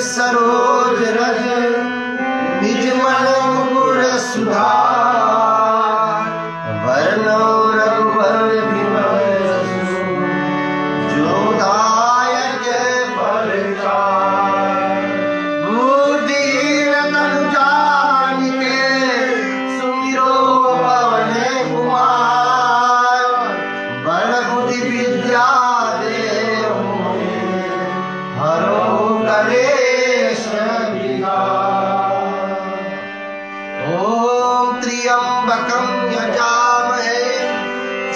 सरोज रज निज मन मुकुर सुधार वर्णो रघुवर विमल यशु जो दायक फलचार बुद्धिहीन तनु जानिके सुमिरो पवन कुमार बल बुद्धि विद्या देहु मोहि हरो कलेश विकार। ओम त्र्यंबकं यजामहे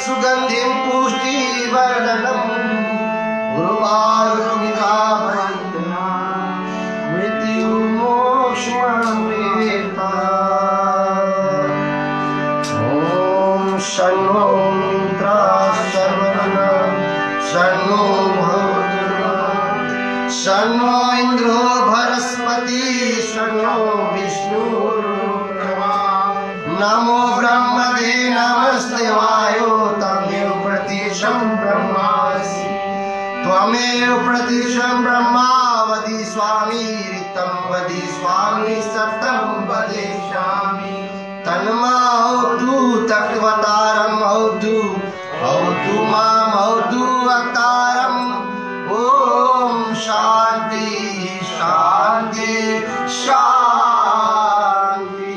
सुगंधिं पुष्टिवर्धनम् उर्वारुकमिवामृतं मृत्युमोक्षमवेत्तात्। ओम शन्नो मित्राः सर्वगणाः शन्नो शन्नो इंद्रो बृहस्पति शन्नो विष्णुर्ब्रह्मा नमो ब्रह्मणे नमस्ते वायो तमेव प्रत्यक्षं ब्रह्मासि त्वमेव प्रत्यक्षं ब्रह्मा वदि स्वामी ऋतं वदि स्वामी सत्यं वदिष्यामि तन्माऽवतु तत्त्वतारं अवतु मां अवतु अवतारम्। ओम शांति शांति शांति।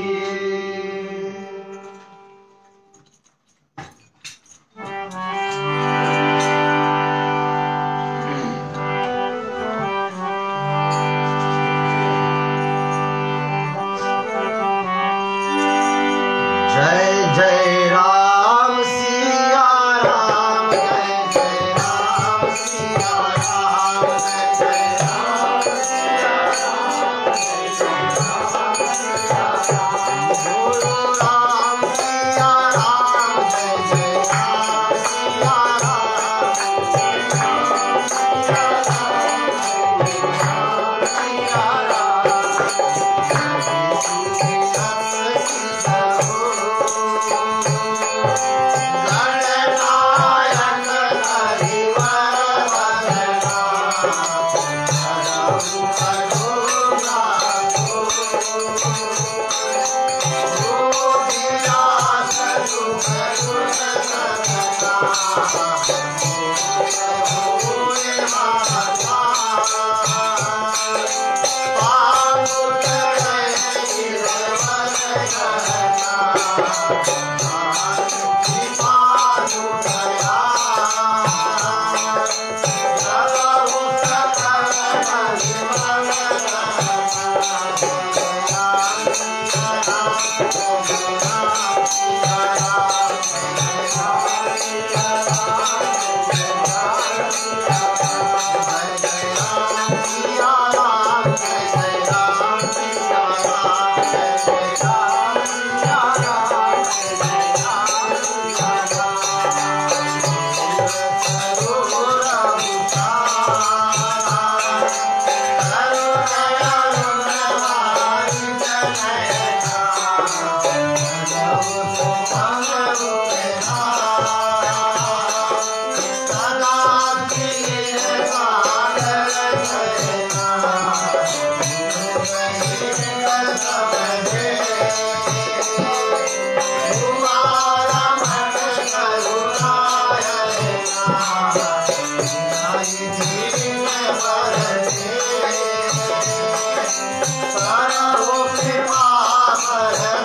जय जय राम सिया राम जय जय राम सिया राम जय जय राम सिया राम जय जय राम सिया राम बोलो राम सिया राम जय जय राम सिया राम जय जय राम सिया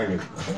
Amen.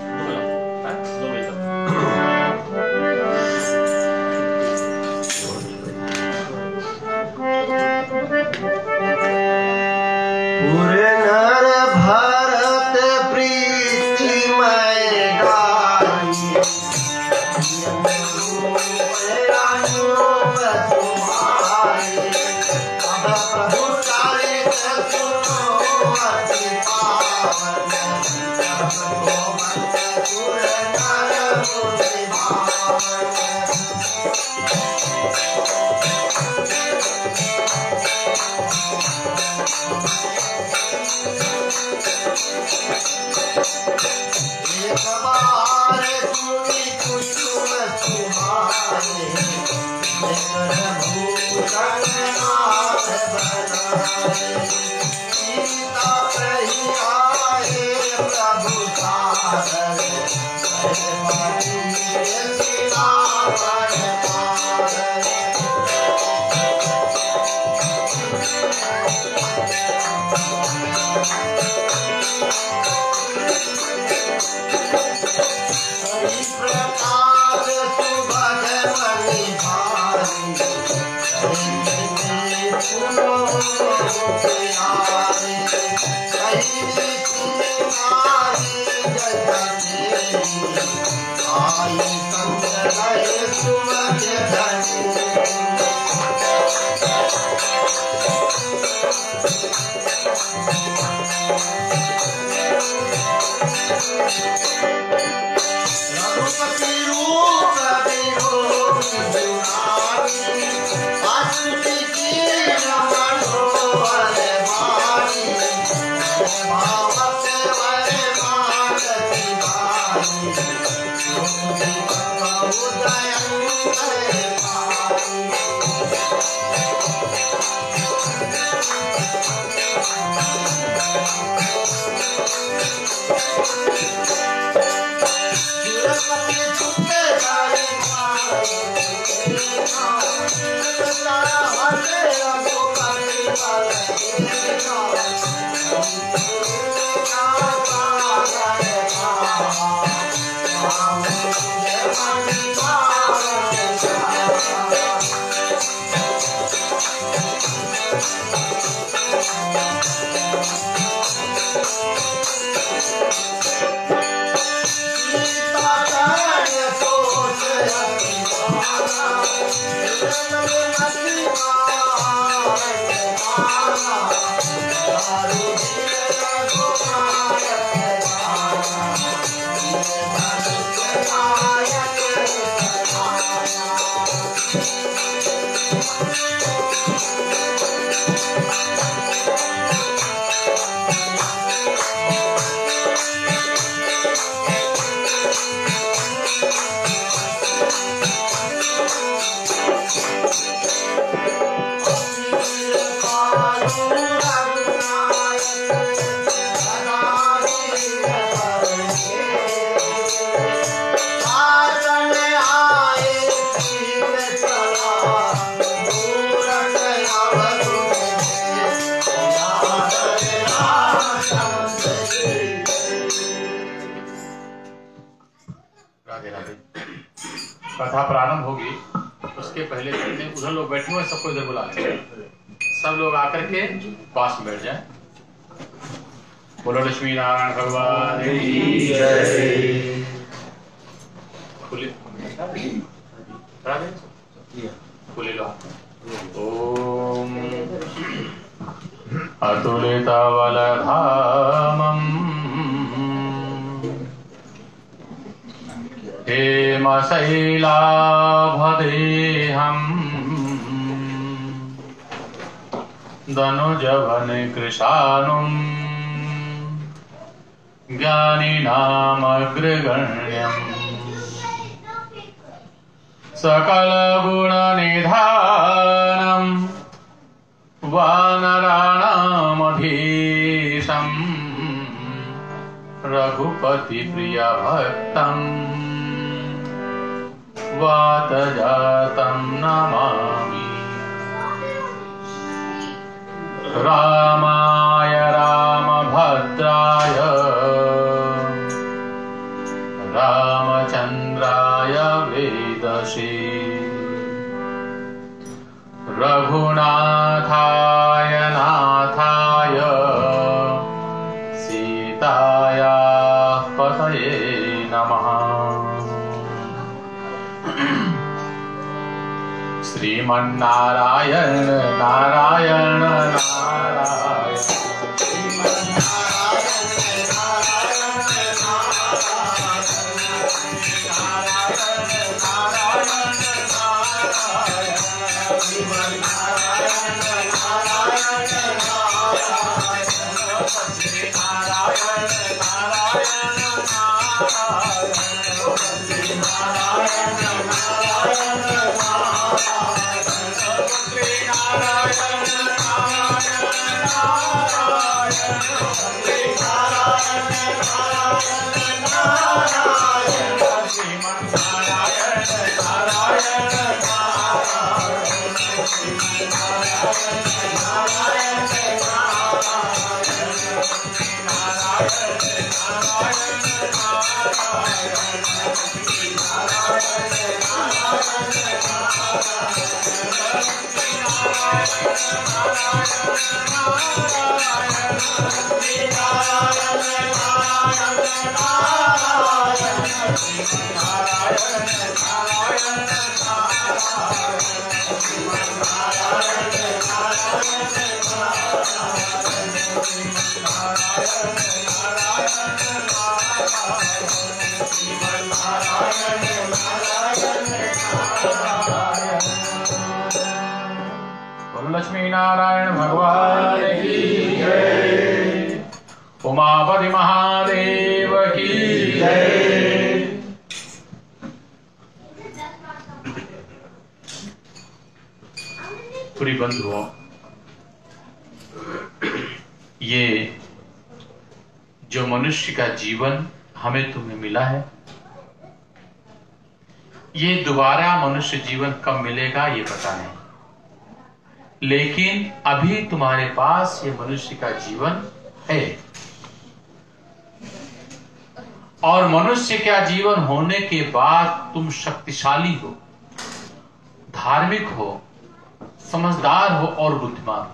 कथा प्रारंभ होगी उसके पहले जितने उधर लोग बैठे हुए सबको इधर बुला लें, सब लोग आकर के पास में बैठ जाएं। बोलो लक्ष्मी नारायण भगवान की जय। खुले लो। ओम अतुलितबलधामम् हेमशैलाभदेहम् दनुजवनकृशानुम् ज्ञानिनामग्रगण्यम् सकलगुणनिधानम् वानराणामधीशम् रघुपतिप्रियभक्तम् वातजातं नमामि। रामाय रामभद्राय रामचन्द्राय वेदसे रघुनाथाय नाथाय सीताया पतये नमः। श्रीमन्नारायण नारायण नारायण लक्ष्मी नारायण भगवान की जय। उमापति महादेव की जय। प्रिय बंधुओं, ये जो मनुष्य का जीवन हमें तुम्हें मिला है, ये दोबारा मनुष्य जीवन कब मिलेगा ये पता नहीं, लेकिन अभी तुम्हारे पास ये मनुष्य का जीवन है। और मनुष्य का जीवन होने के बाद तुम शक्तिशाली हो, धार्मिक हो, समझदार हो और बुद्धिमान हो।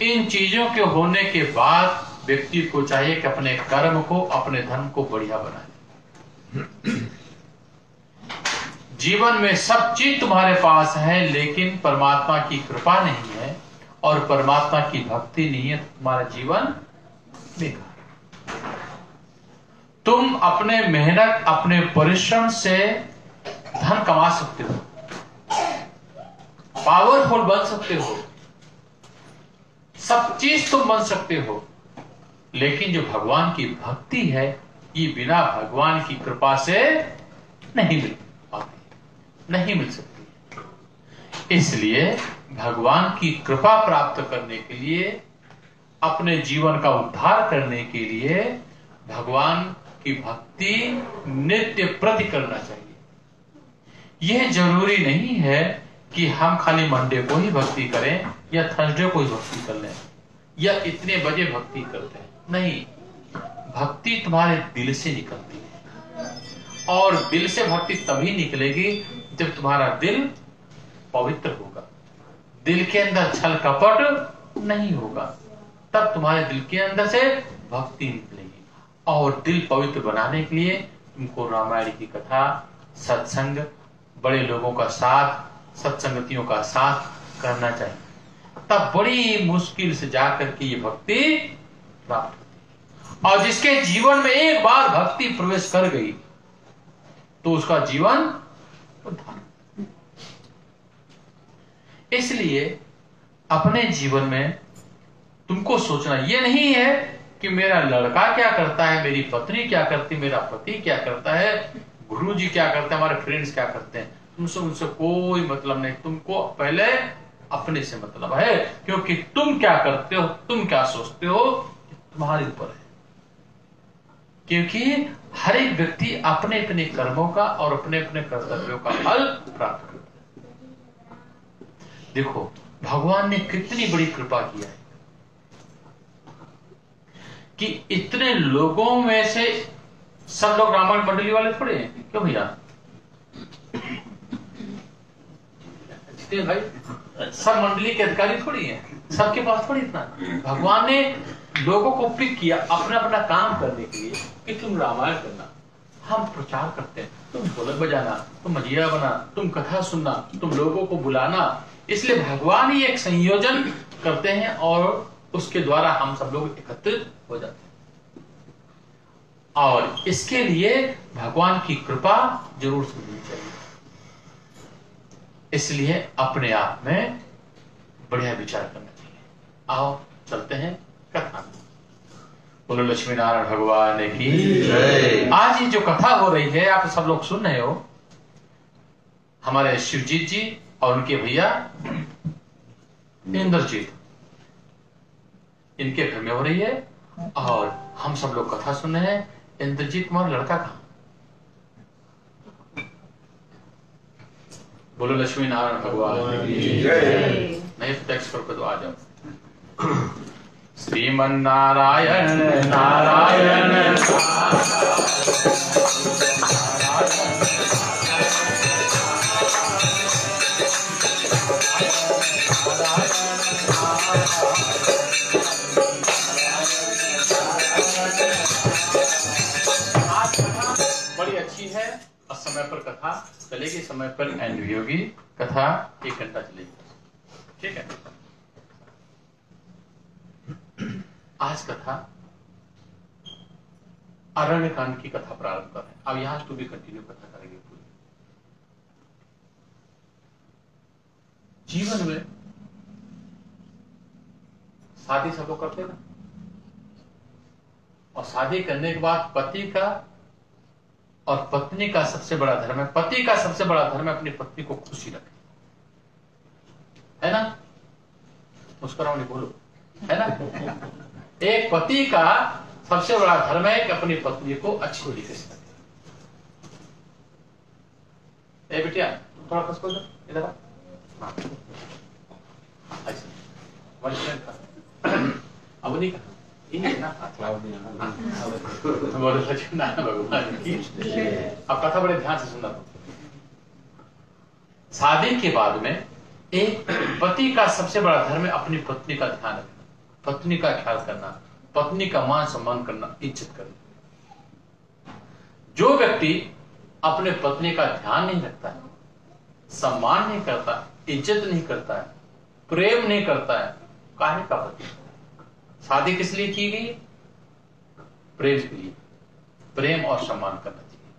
इन चीजों के होने के बाद व्यक्ति को चाहिए कि अपने कर्म को, अपने धर्म को बढ़िया बनाए। जीवन में सब चीज तुम्हारे पास है, लेकिन परमात्मा की कृपा नहीं है और परमात्मा की भक्ति नहीं है, तुम्हारा जीवन बेकार। तुम अपने मेहनत, अपने परिश्रम से धन कमा सकते हो, पावरफुल बन सकते हो, सब चीज तुम बन सकते हो, लेकिन जो भगवान की भक्ति है ये बिना भगवान की कृपा से नहीं मिल पाती, नहीं मिल सकती। इसलिए भगवान की कृपा प्राप्त करने के लिए, अपने जीवन का उद्धार करने के लिए भगवान की भक्ति नित्य प्रति करना चाहिए। यह जरूरी नहीं है कि हम खाली मंडे को ही भक्ति करें या थर्सडे को ही भक्ति कर लें या इतने बजे भक्ति करते हैं। नहीं, भक्ति तुम्हारे दिल से निकलती है और दिल से भक्ति तभी निकलेगी जब तुम्हारा दिल पवित्र होगा, दिल के अंदर छल कपट नहीं होगा, तब तुम्हारे दिल के अंदर से भक्ति निकलेगी। और दिल पवित्र बनाने के लिए तुमको रामायण की कथा, सत्संग, बड़े लोगों का साथ, सत्संगतियों का साथ करना चाहिए, तब बड़ी मुश्किल से जाकर के ये भक्ति प्राप्त होती है। और जिसके जीवन में एक बार भक्ति प्रवेश कर गई तो उसका जीवन उद्धार। इसलिए अपने जीवन में तुमको सोचना ये नहीं है कि मेरा लड़का क्या करता है, मेरी पत्नी क्या करती, मेरा पति क्या करता है, गुरु जी क्या करते हैं, हमारे फ्रेंड्स क्या करते हैं, तुमसे उनसे कोई मतलब नहीं। तुमको पहले अपने से मतलब है, क्योंकि तुम क्या करते हो, तुम क्या सोचते हो, तुम्हारे ऊपर है। क्योंकि हर एक व्यक्ति अपने अपने कर्मों का और अपने अपने कर्तव्यों का फल प्राप्त करता है। देखो भगवान ने कितनी बड़ी कृपा किया है कि इतने लोगों में से सब लोग रामायण मंडली वाले थोड़े हैं, क्यों भैया? भाई सब मंडली के अधिकारी थोड़ी हैं, सबके पास थोड़ी इतना। भगवान ने लोगों को पिक किया अपना अपना काम करने के लिए कि तुम रामायण करना, हम प्रचार करते हैं, तुम ढोलक बजाना, तुम मजिया बना, तुम कथा सुनना, तुम लोगों को बुलाना। इसलिए भगवान ही एक संयोजन करते हैं और उसके द्वारा हम सब लोग एकत्रित हो जाते हैं। और इसके लिए भगवान की कृपा जरूर सुननी चाहिए। इसलिए अपने आप में बढ़िया विचार करना चाहिए। आओ चलते हैं कथा में। बोलो लक्ष्मी नारायण भगवान की जय। आज ये जो कथा हो रही है आप सब लोग सुन रहे हो, हमारे शिवजीत जी और उनके भैया इंद्रजीत, इनके घर में हो रही है और हम सब लोग कथा सुन रहे हैं। इंद्रजीत तुम्हारा लड़का कहां? बोलो लक्ष्मी नारायण भगवान की जय। नहीं तो टेक्स्ट करके तो आ जाओ। श्रीमन्नारायण नारायण बड़ी अच्छी है और समय पर कथा चलेगी, समय पर एंड भी होगी। कथा 1 घंटा चलेगी, ठीक है। आज कथा अरण्य कांड की कथा प्रारंभ कर रहे हैं। अब यहां टू भी कंटिन्यू कथा करेंगे पूरी। जीवन में शादी सब लोग करते हैं ना, और शादी करने के बाद पति का और पत्नी का सबसे बड़ा धर्म है, पति का सबसे बड़ा धर्म है अपनी पत्नी को खुशी रखे, है ना? मुस्कुराओ नहीं, बोलो, है ना? एक पति का सबसे बड़ा धर्म है कि अपनी पत्नी को अच्छी तरीके से रखे। ए बिटिया थोड़ा कसको दो इधर आ। ऐसे अब नहीं ना भगवान की। अब कथा बड़े ध्यान से सुनना। शादी के बाद में एक पति का सबसे बड़ा धर्म है अपनी पत्नी का ध्यान रखना, पत्नी का ख्याल करना, पत्नी का मान सम्मान करना, इज्जत करना। जो व्यक्ति अपने पत्नी का ध्यान नहीं रखता है, सम्मान नहीं करता, इज्जत नहीं करता है, प्रेम नहीं करता है, काहे का पति? शादी किस लिए की गई? प्रेम के लिए, प्रेम और सम्मान करना चाहिए।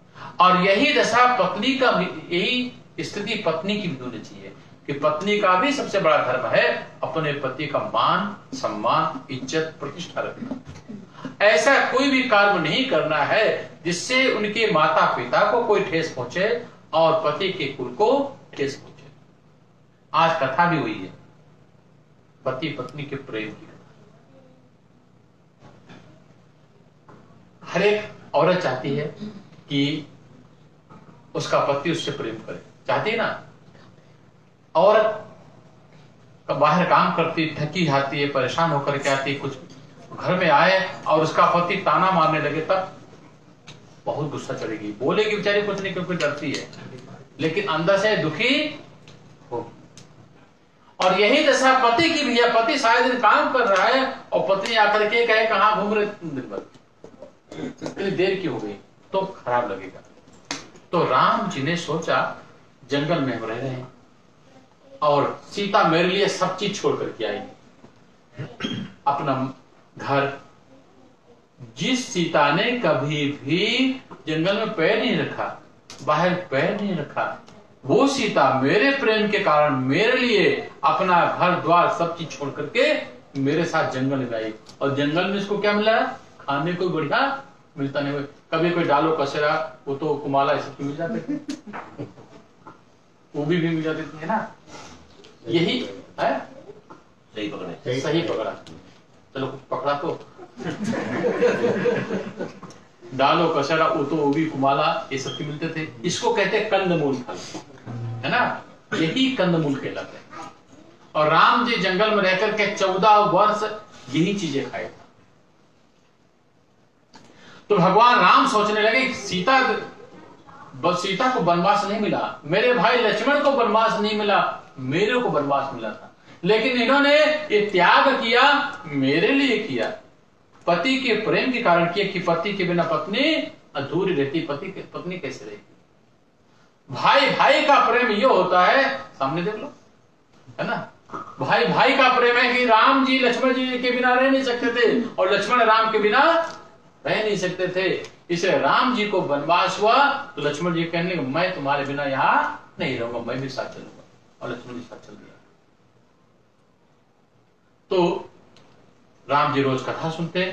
और यही दशा पत्नी का, यही स्थिति पत्नी की भी होनी चाहिए कि पत्नी का भी सबसे बड़ा धर्म है अपने पति का मान सम्मान इज्जत प्रतिष्ठा रखना। ऐसा कोई भी कार्य नहीं करना है जिससे उनके माता पिता को कोई ठेस पहुंचे और पति के कुल को ठेस पहुंचे। आज कथा भी हुई है पति पत्नी के प्रेम की। हर एक औरत चाहती है कि उसका पति उससे प्रेम करे, चाहती है ना? औरत बाहर काम करती, थकी जाती है, परेशान होकर के आती है, कुछ घर में आए और उसका पति ताना मारने लगे, तब बहुत गुस्सा चढ़ेगी, बोलेगी बेचारी कुछ नहीं क्योंकि डरती है, लेकिन अंदर से दुखी हो। और यही दशा पति की भी है। पति सारे दिन काम कर रहा है और पत्नी आकर के कहे कहां घूम रहे दिन भर, इतनी देर की हो गई, तो खराब लगेगा। तो राम जी ने सोचा जंगल में हम रह रहे हैं और सीता मेरे लिए सब चीज छोड़ करके आएगी, अपना घर। जिस सीता ने कभी भी जंगल में पैर नहीं रखा, बाहर पैर नहीं रखा, वो सीता मेरे प्रेम के कारण मेरे लिए अपना घर द्वार सब चीज छोड़ करके मेरे साथ जंगल में आई। और जंगल में इसको क्या मिला? खाने को बढ़िया मिलता नहीं। कभी कोई डालो कचरा, वो तो कुमाला ये सब मिल जाते थे, वो भी मिल जाती थी, है ना? यही है, सही पकड़े, सही पकड़ा। चलो कुछ पकड़ा तो डालो कचरा, वो भी कुमाला ये सब मिलते थे। इसको कहते हैं कंदमूल फल, है ना? यही कंदमूल कहलाते हैं। और राम जी जंगल में रहकर के 14 वर्ष यही चीजें खाए थे। तो भगवान राम सोचने लगे सीता को वनवास नहीं मिला, मेरे भाई लक्ष्मण को वनवास नहीं मिला, मेरे को वनवास मिला था, लेकिन इन्होंने ये त्याग किया, मेरे लिए किया, पति के प्रेम के कारण किया कि पति के बिना पत्नी अधूरी रहती, पत्नी कैसे रहेगी? भाई भाई का प्रेम ये होता है, सामने देख लो, है ना? भाई भाई का प्रेम है कि राम जी लक्ष्मण जी के बिना रह नहीं सकते थे और लक्ष्मण राम के बिना रह नहीं सकते थे। इसलिए राम जी को वनवास हुआ तो लक्ष्मण जी कहने लगे मैं तुम्हारे बिना यहां नहीं रहूंगा, मैं भी साथ चलूंगा, और लक्ष्मण जी साथ चल दिया। तो राम जी रोज कथा सुनते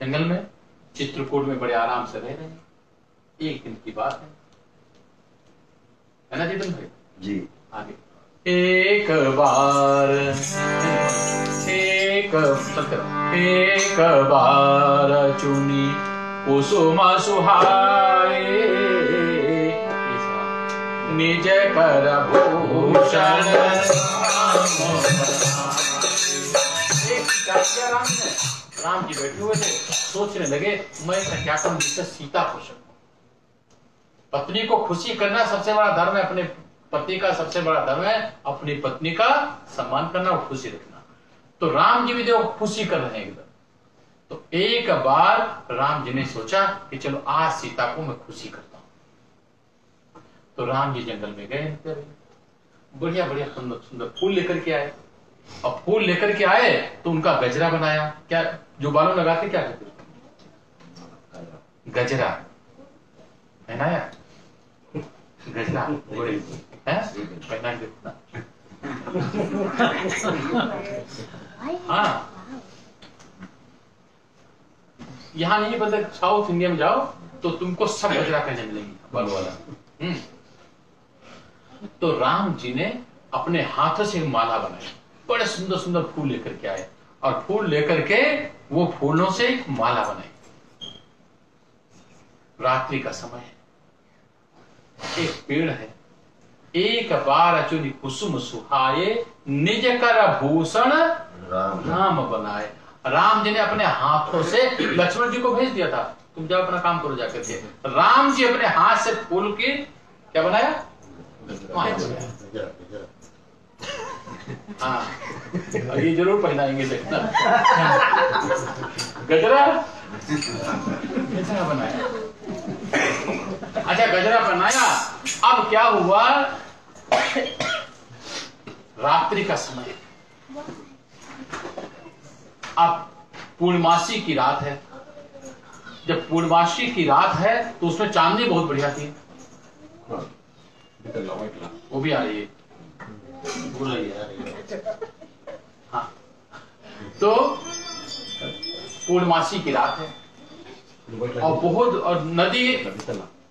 जंगल में, चित्रकूट में बड़े आराम से रह रहे हैं। एक दिन की बात है ना चेतन भाई जी? आगे एक बार चुनी कुसुम सुहाए, निज कर भूषण राम जी बैठे हुए थे, सोचने लगे मैं क्या करूं जिससे सीता खुश हो। पत्नी को खुशी करना सबसे बड़ा धर्म है, अपने पति का सबसे बड़ा धर्म है अपनी पत्नी का सम्मान करना और खुशी रखना। तो राम जी भी देखो खुशी कर रहे हैं एकदम। तो एक बार राम जी ने सोचा कि चलो आज सीता को मैं खुशी करता हूं। तो राम जी जंगल में गए, बढ़िया बढ़िया सुंदर सुंदर फूल लेकर के आए, और फूल लेकर के आए तो उनका गजरा बनाया। क्या जो बालों लगाते क्या कहते? गजरा पहनाया, गजरा है पहना के। हाँ, यहाँ नहीं बता, साउथ इंडिया में जाओ तो तुमको सब गजरा पहने मिलेंगी, बाल वाला। तो राम जी ने अपने हाथों से माला बनाई, बड़े सुंदर सुंदर फूल लेकर के आए, और फूल लेकर के वो फूलों से एक माला बनाई। रात्रि का समय है, एक पेड़ है, एक बार अचुनी कुसुम सुहाए, निज कर भूषण राम बनाए। राम जी ने अपने हाथों से लक्ष्मण जी को भेज दिया था, तुम जाओ अपना काम करो जाकर के। राम जी अपने हाथ से फूल की क्या बनाया? हाँ, ये जरूर पहनाएंगे, देखना। गजरा बनाया। अच्छा, गजरा बनाया। अब क्या हुआ? रात्रि का समय, अब पूर्णमासी की रात है। जब पूर्णमासी की रात है तो उसमें चांदनी बहुत बढ़िया थी, वो भी आ रही है, भूल रही है। हाँ, तो पूर्णमासी की रात है और बहुत, और नदी,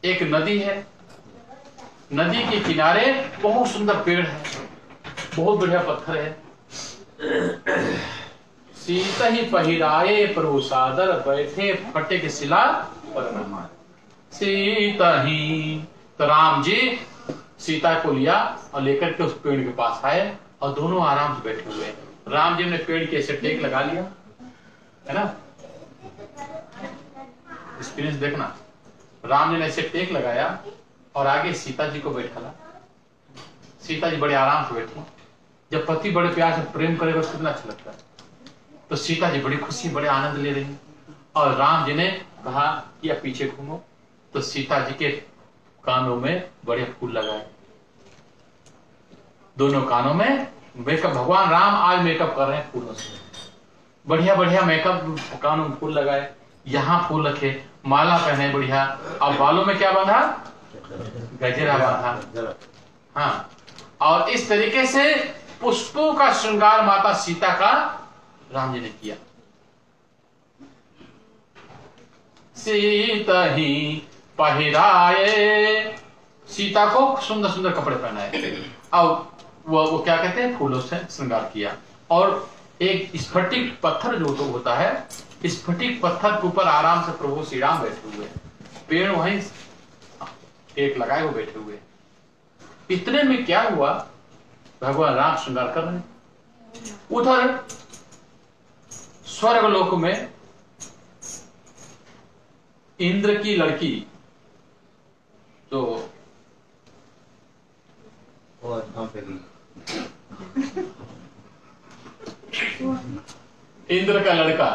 एक नदी है, नदी के किनारे बहुत सुंदर पेड़ है, बहुत बढ़िया पत्थर है। सीता ही पहिराए प्रभु सादर, बैठे फटे के शिला पर सीता ही। तो राम जी सीता को लिया और लेकर के उस पेड़ के पास आए और दोनों आराम से बैठे हुए। राम जी ने पेड़ के ऐसे टेक लगा लिया, है ना? एक्सपीरियंस देखना, राम जी ने ऐसे टेक लगाया और आगे सीता जी को बैठाला। सीता जी बड़े आराम से बैठी। जब पति बड़े प्यार से प्रेम करेगा तो कितना अच्छा लगता है। तो सीता जी बड़ी खुशी, बड़े आनंद ले रही और राम जी ने कहा कि अब पीछे घूमो। तो सीता जी के कानों में बड़े फूल लगाए, दोनों कानों में मेकअप। भगवान राम आज मेकअप कर रहे हैं फूलों से, बढ़िया बढ़िया मेकअप, कानों में फूल लगाए, यहाँ फूल रखे, माला पहने बढ़िया, और बालों में क्या बांधा? गजरा बांधा। हाँ, और इस तरीके से पुष्पों का श्रृंगार माता सीता का राम जी ने किया। सीता ही पहिराए, सीता को सुंदर सुंदर कपड़े पहनाए और वो क्या कहते हैं, फूलों से श्रृंगार किया। और एक स्फटिक पत्थर जो तो होता है, स्फटिक पत्थर के ऊपर आराम से प्रभु श्री राम बैठे हुए, पेड़ वहीं एक लगाए हुए बैठे हुए। इतने में क्या हुआ, भगवान राम श्रृंगार कर रहे हैं। उधर स्वर्ग लोक में इंद्र की लड़की तो इंद्र का लड़का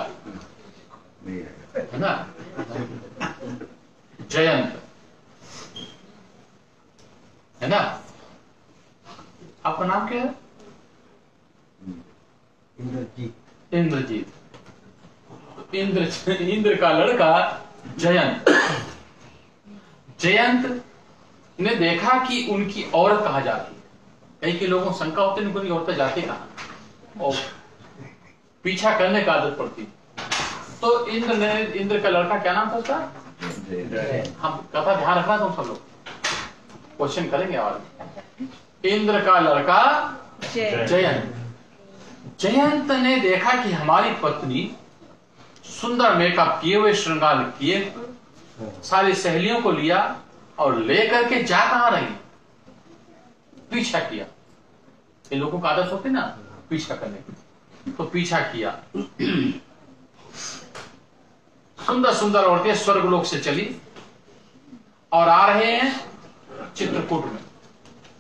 है ना, जयंत है ना। आपका नाम क्या है? इंद्रजीत। इंद्र का लड़का जयंत। जयंत ने देखा कि उनकी औरत कहाँ जाती है। कई के लोगों को शंका होती है उनकी औरतें जाती कहाँ, और पीछा करने का आदत पड़ती। तो इंद्र का लड़का क्या नाम था उसका? हम कथा ध्यान रखना तुम सब लोग, क्वेश्चन करेंगे। और इंद्र का लड़का जयंत। जयंत ने देखा कि हमारी पत्नी सुंदर मेकअप किए हुए, श्रृंगार किए, सारी सहेलियों को लिया और लेकर के जा कहां रही, पीछा किया। ये लोगों का आदत होती ना पीछा करने की, तो पीछा किया। सुंदर सुंदर औरतें स्वर्गलोक से चली और आ रहे हैं चित्रकूट में।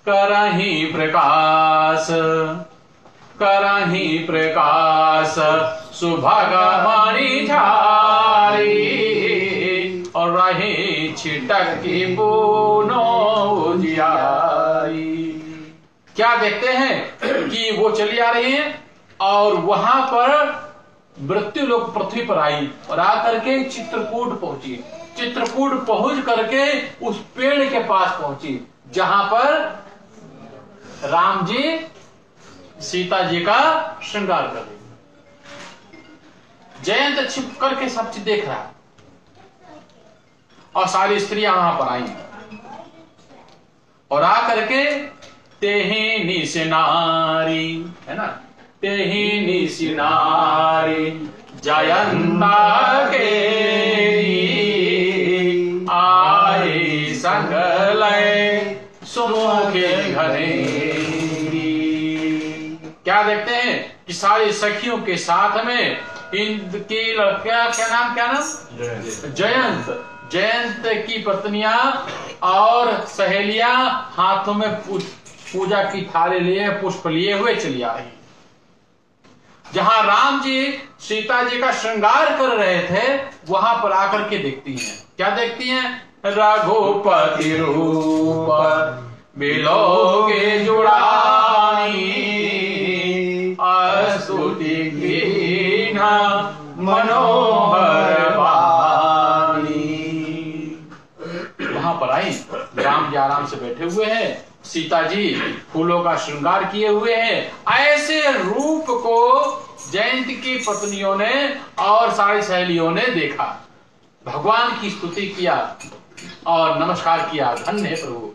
करही प्रकाश, करही प्रकाश, सुभगा मणि झारी, और रही छिटक की पूनो उजियारी। क्या देखते हैं कि वो चली आ रही हैं और वहां पर मृत्यु लोक पृथ्वी पर आई और आकर के चित्रकूट पहुंची। चित्रकूट पहुंच करके उस पेड़ के पास पहुंची जहां पर राम जी सीता जी का श्रृंगार कर रहे। जयंत छिप करके सब चीज देख रहा है और सारी स्त्रियां वहां पर आई और आकर के तेहि निसिनारी, है ना, तेहि निसिनारी जयंता के आए संग लय सुमुखे घरे। क्या देखते हैं कि सारी सखियों के साथ में इंद्र की लड़कियां, क्या नाम जयंत। जयंत की पत्नियां और सहेलियां हाथों में पूजा की थाली लिए, पुष्प लिए हुए चली आ रही। जहां राम जी सीता जी का श्रृंगार कर रहे थे वहां पर आकर के देखती हैं। क्या देखती हैं? रघुपति रूप बिलोके जुड़ानी, स्तुति कीन्हा मनोहर वाणी। वहां पर आई, राम जी आराम से बैठे हुए हैं, सीता जी फूलों का श्रृंगार किए हुए हैं। ऐसे रूप को जयंत की पत्नियों ने और सारी सहेलियों ने देखा, भगवान की स्तुति किया और नमस्कार किया। धन्य प्रभु,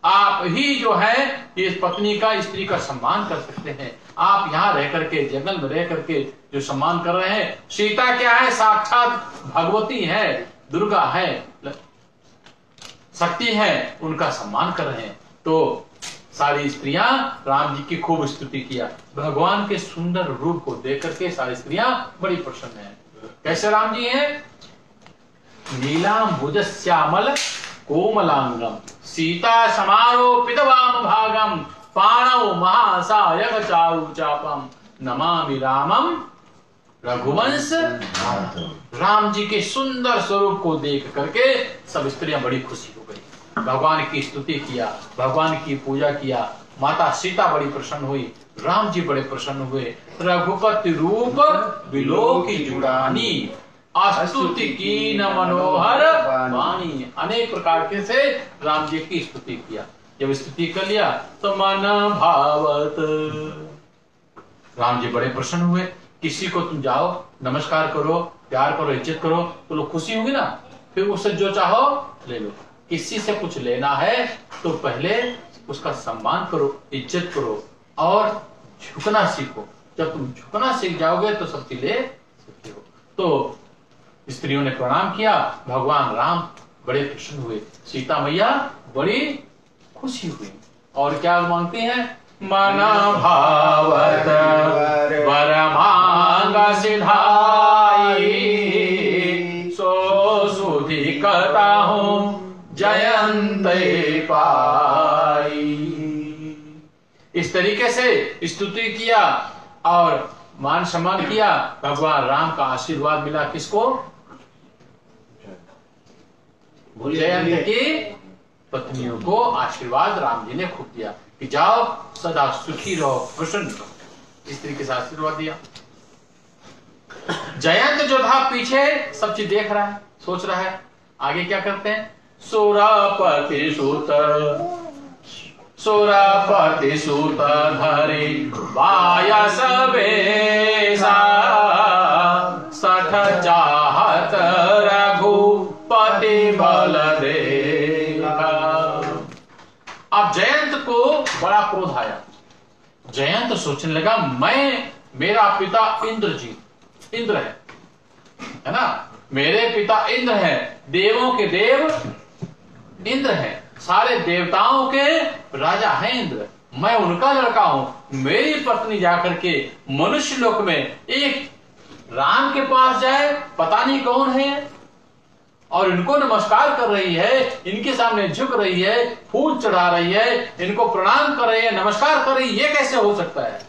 आप ही जो है इस पत्नी का, स्त्री का सम्मान कर सकते हैं। आप यहाँ रह करके, जंगल में रह करके जो सम्मान कर रहे हैं। सीता क्या है? साक्षात भगवती है, दुर्गा है, शक्ति है, उनका सम्मान कर रहे हैं। तो सारी स्त्रियां राम जी की खूब स्तुति किया। भगवान के सुंदर रूप को देख करके सारी स्त्रियां बड़ी प्रसन्न हैं। कैसे राम जी हैं? नीलांबुज श्यामल कोमलांगम सीता समारोपित वाम भागम पाणौ महासायक चारु चापम नमामि रामम रघुवंश। राम जी के सुंदर स्वरूप को देख करके सब स्त्रियां बड़ी खुशी हो गई, भगवान की स्तुति किया, भगवान की पूजा किया। माता सीता बड़ी प्रसन्न हुई, राम जी बड़े प्रसन्न हुए। रघुपति रूप बिलोकी जुड़ानी स्तुति की न मनोहर वाणी। अनेक प्रकार के से राम जी की स्तुति किया। जब स्तुति कर लिया तो मन भावत, राम जी बड़े प्रसन्न हुए। किसी को तुम जाओ नमस्कार करो, प्यार करो, इज्जत करो तो लोग खुशी होगी ना, फिर उससे जो चाहो ले लो। किसी से कुछ लेना है तो पहले उसका सम्मान करो, इज्जत करो और झुकना सीखो। जब तुम झुकना सीख जाओगे तो सब चीजें सकते हो। तो स्त्रियों ने प्रणाम किया, भगवान राम बड़े प्रसन्न हुए, सीता मैया बड़ी खुशी हुई। और क्या मांगते हैं? मन भावत वर मांग सिधाई सो सुधि कहता हूं जयंत पाई। इस तरीके से स्तुति किया और मान सम्मान किया। भगवान राम का आशीर्वाद मिला किसको? जयंत की पत्नियों को आशीर्वाद राम जी ने खूब दिया कि जाओ सदा सुखी रहो, प्रसन्न रहो। इस तरीके से आशीर्वाद दिया। जयंत जो था पीछे सब चीज देख रहा है, सोच रहा है आगे क्या करते हैं। सुरापति सुत धरे बायस बेसा सठ चाहत रघुपति बल देखा। अब जयंत को बड़ा क्रोध आया। जयंत सोचने लगा मेरा पिता इंद्र है ना, मेरे पिता इंद्र है, देवों के देव इंद्र है, सारे देवताओं के राजा हैं इंद्र, मैं उनका लड़का हूं। मेरी पत्नी जाकर के मनुष्य लोक में एक राम के पास जाए, पता नहीं कौन है, और इनको नमस्कार कर रही है, इनके सामने झुक रही है, फूल चढ़ा रही है, इनको प्रणाम कर रही है, नमस्कार कर रही है। ये कैसे हो सकता है?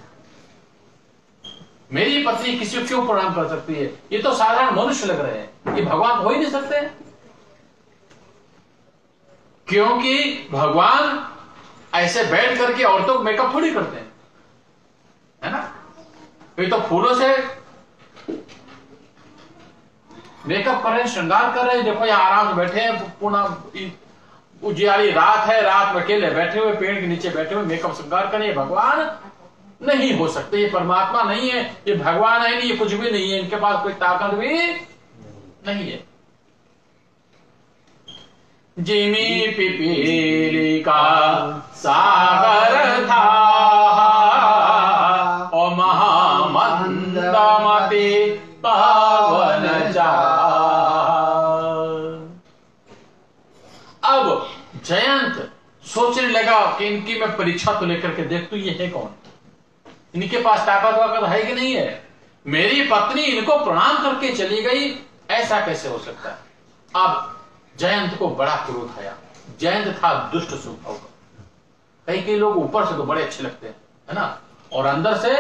मेरी पत्नी किसी को क्यों प्रणाम कर सकती है? ये तो साधारण मनुष्य लग रहे हैं, ये भगवान हो ही नहीं सकते। क्योंकि भगवान ऐसे बैठ करके औरतों को मेकअप थोड़ी करते हैं, है ना। ये तो फूलों से मेकअप कर रहे हैं, श्रृंगार कर रहे हैं। देखो यहाँ आराम से बैठे हैं, पूर्ण उजियारी रात है, रात में अकेले बैठे हुए पेड़ के नीचे बैठे हुए मेकअप श्रृंगार करें। भगवान नहीं हो सकते, ये परमात्मा नहीं है, ये भगवान है नहीं, ये कुछ भी नहीं है, इनके पास कोई ताकत भी नहीं है। जिमी पिपीली का सागर था और महामंदमती पावन जा। अब जयंत सोचने लगा कि इनकी मैं परीक्षा तो लेकर के देखता हूं, ये है कौन, इनके पास ताकत वाकत है कि नहीं है। मेरी पत्नी इनको प्रणाम करके चली गई, ऐसा कैसे हो सकता है। अब जयंत को बड़ा क्रोध आया। जयंत था दुष्ट स्वभाव का। कई लोग ऊपर से तो बड़े अच्छे लगते हैं, है ना, और अंदर से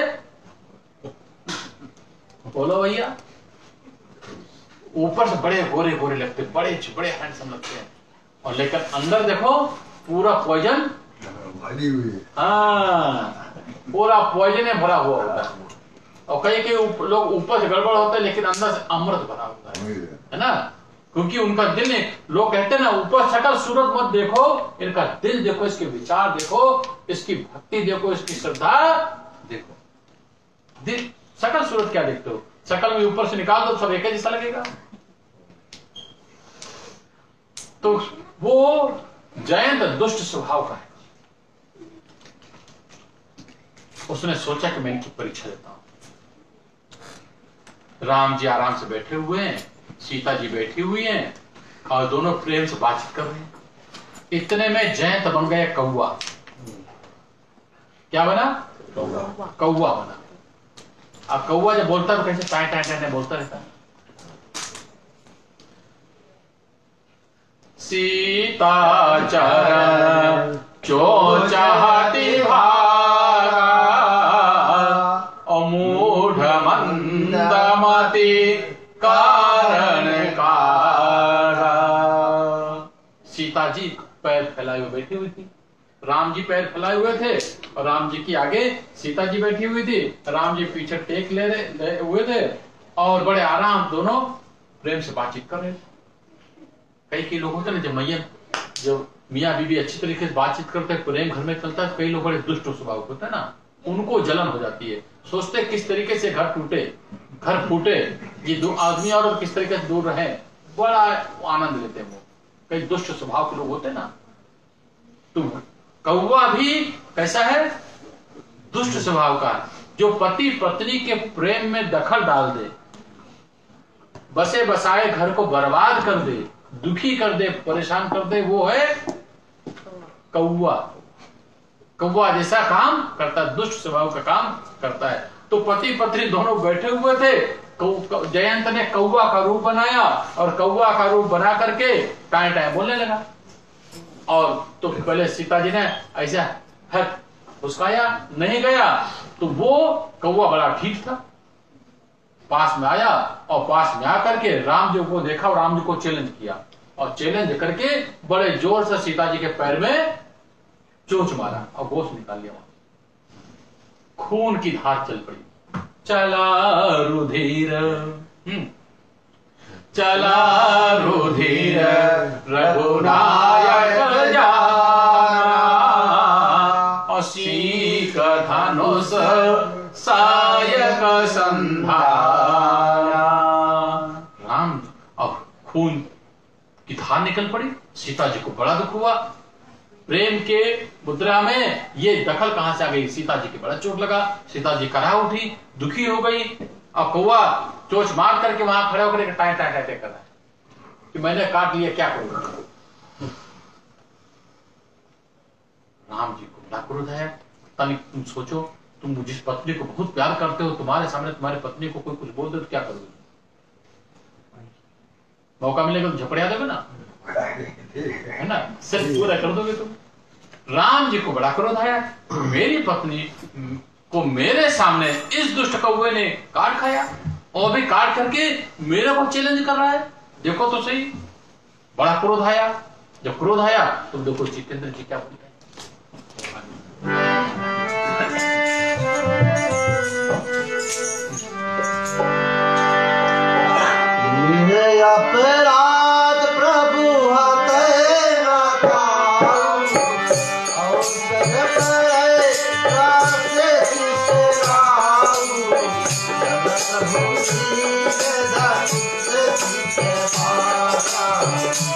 बोलो भैया, ऊपर से बड़े गोरे गोरे लगते, बड़े बड़े हैंडसम लगते हैं, और लेकिन अंदर देखो पूरा पॉइजन भरी हुई। हाँ, पूरा पॉइजन में भरा हुआ होता है। और कई लोग ऊपर से गड़बड़ होता है लेकिन अंदर से अमृत भरा होता है ना। क्योंकि उनका दिल ने, लोग कहते हैं ना, ऊपर शक्ल सूरत मत देखो, इनका दिल देखो, इसके विचार देखो, इसकी भक्ति देखो, इसकी श्रद्धा देखो। दिल, शक्ल सूरत क्या देखते हो? शक्ल में ऊपर से निकाल दो सब एक ही जैसा लगेगा। तो वो जयंत दुष्ट स्वभाव का है। उसने सोचा कि मैं इनकी परीक्षा लेता हूं। राम जी आराम से बैठे हुए हैं, सीता जी बैठी हुई हैं और दोनों प्रेम से बातचीत कर रहे हैं। इतने में जयंत बन गया कौवा। क्या बना? कौवा बना। अब कौवा जब बोलता है तो कैसे टाय टाय टाय बोलता रहता है। सीता चरण जो चाहती भागा, अमूढ़ मंदमति कारण कारा। सीता जी पैर फैलाए हुए बैठी हुई थी, राम जी पैर फैलाए हुए थे और राम जी की आगे सीता जी बैठी हुई थी, राम जी पीछे टेक ले हुए थे और बड़े आराम दोनों प्रेम से बातचीत कर रहे थे। कई लोग होते ना, जब मियाँ बीवी अच्छी तरीके से बातचीत करते हैं, प्रेम घर में चलता है, कई लोग बड़े दुष्ट स्वभाव होते हैं ना, उनको जलन हो जाती है, सोचते किस तरीके से घर टूटे, घर फूटे, ये दो आदमी और किस तरीके से दूर रहे, बड़ा आनंद लेते हैं वो। कई दुष्ट स्वभाव के लोग होते हैं ना। तो कौवा भी कैसा है? दुष्ट स्वभाव का, जो पति पत्नी के प्रेम में दखल डाल दे, बसे बसाए घर को बर्बाद कर दे, दुखी कर दे, परेशान कर दे, वो है कौवा। कौवा जैसा काम करता है, दुष्ट स्वभाव का काम करता है। तो पति पत्नी दोनों बैठे हुए थे, जयंत ने कौवा का रूप बनाया और कौवा का रूप बना करके टाइम टाइम बोलने लगा। और तो पहले सीता जी ने ऐसा फुसकाया, नहीं गया, तो वो कौवा बड़ा ठीक था, पास में आया और पास में आकर के राम जी को देखा और राम जी को चैलेंज किया और चैलेंज करके बड़े जोर से सीता जी के पैर में चोंच मारा और गोश्त निकाल लिया। खून की धार चल पड़ी। चला रुधिर, चला रुधिर रघुनायक जाना, असीक धनुष सायक संधारा। राम अब खून की धार निकल पड़ी। सीता जी को बड़ा दुख हुआ। प्रेम के मुद्रा में ये दखल कहां से आ गई? सीता जी की बड़ा चोट लगा, सीता जी करा उठी, दुखी हो गई। अब कौवा चोच मार करके वहां खड़े होकर टाइ टाइ टाइ कर रहा है कि मैंने काट लिया, क्या करूंगा। राम जी को बड़ा क्रोध आया। तुम सोचो, तुम जिस पत्नी को बहुत प्यार करते हो, तुम्हारे सामने तुम्हारी पत्नी को कोई कुछ बोल दे तो क्या करोगे? मौका मिलेगा तो झपड़िया दोगे ना, है ना, सिर्फ पूरा कर दोगे तुम। राम जी को बड़ा क्रोध आया, मेरी पत्नी को मेरे सामने इस दुष्ट कौवे ने काट खाया और भी काट करके मेरे को चैलेंज कर रहा है। देखो तो सही, बड़ा क्रोध आया। जब क्रोध आया तो देखो जितेंद्र जी क्या बोलते हैं। अपराध प्रभु हते न काऊ, अवसर पड़े रास्ते तिसराऊ, जगत भूमि धरती माता,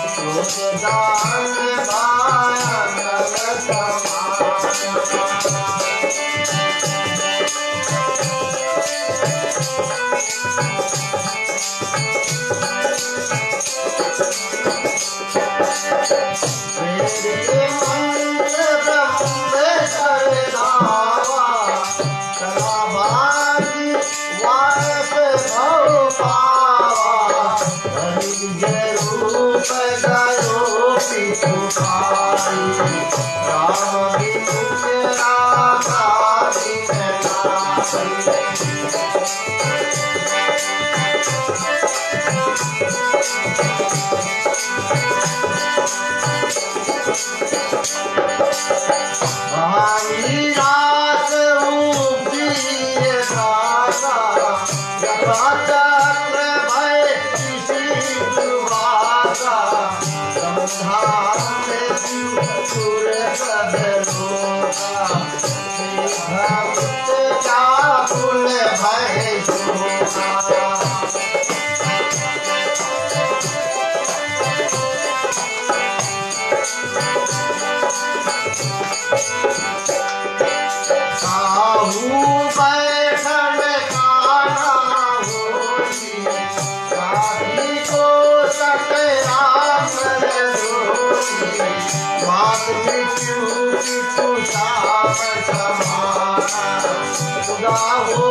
क्रोध दान माया जगत माता। हो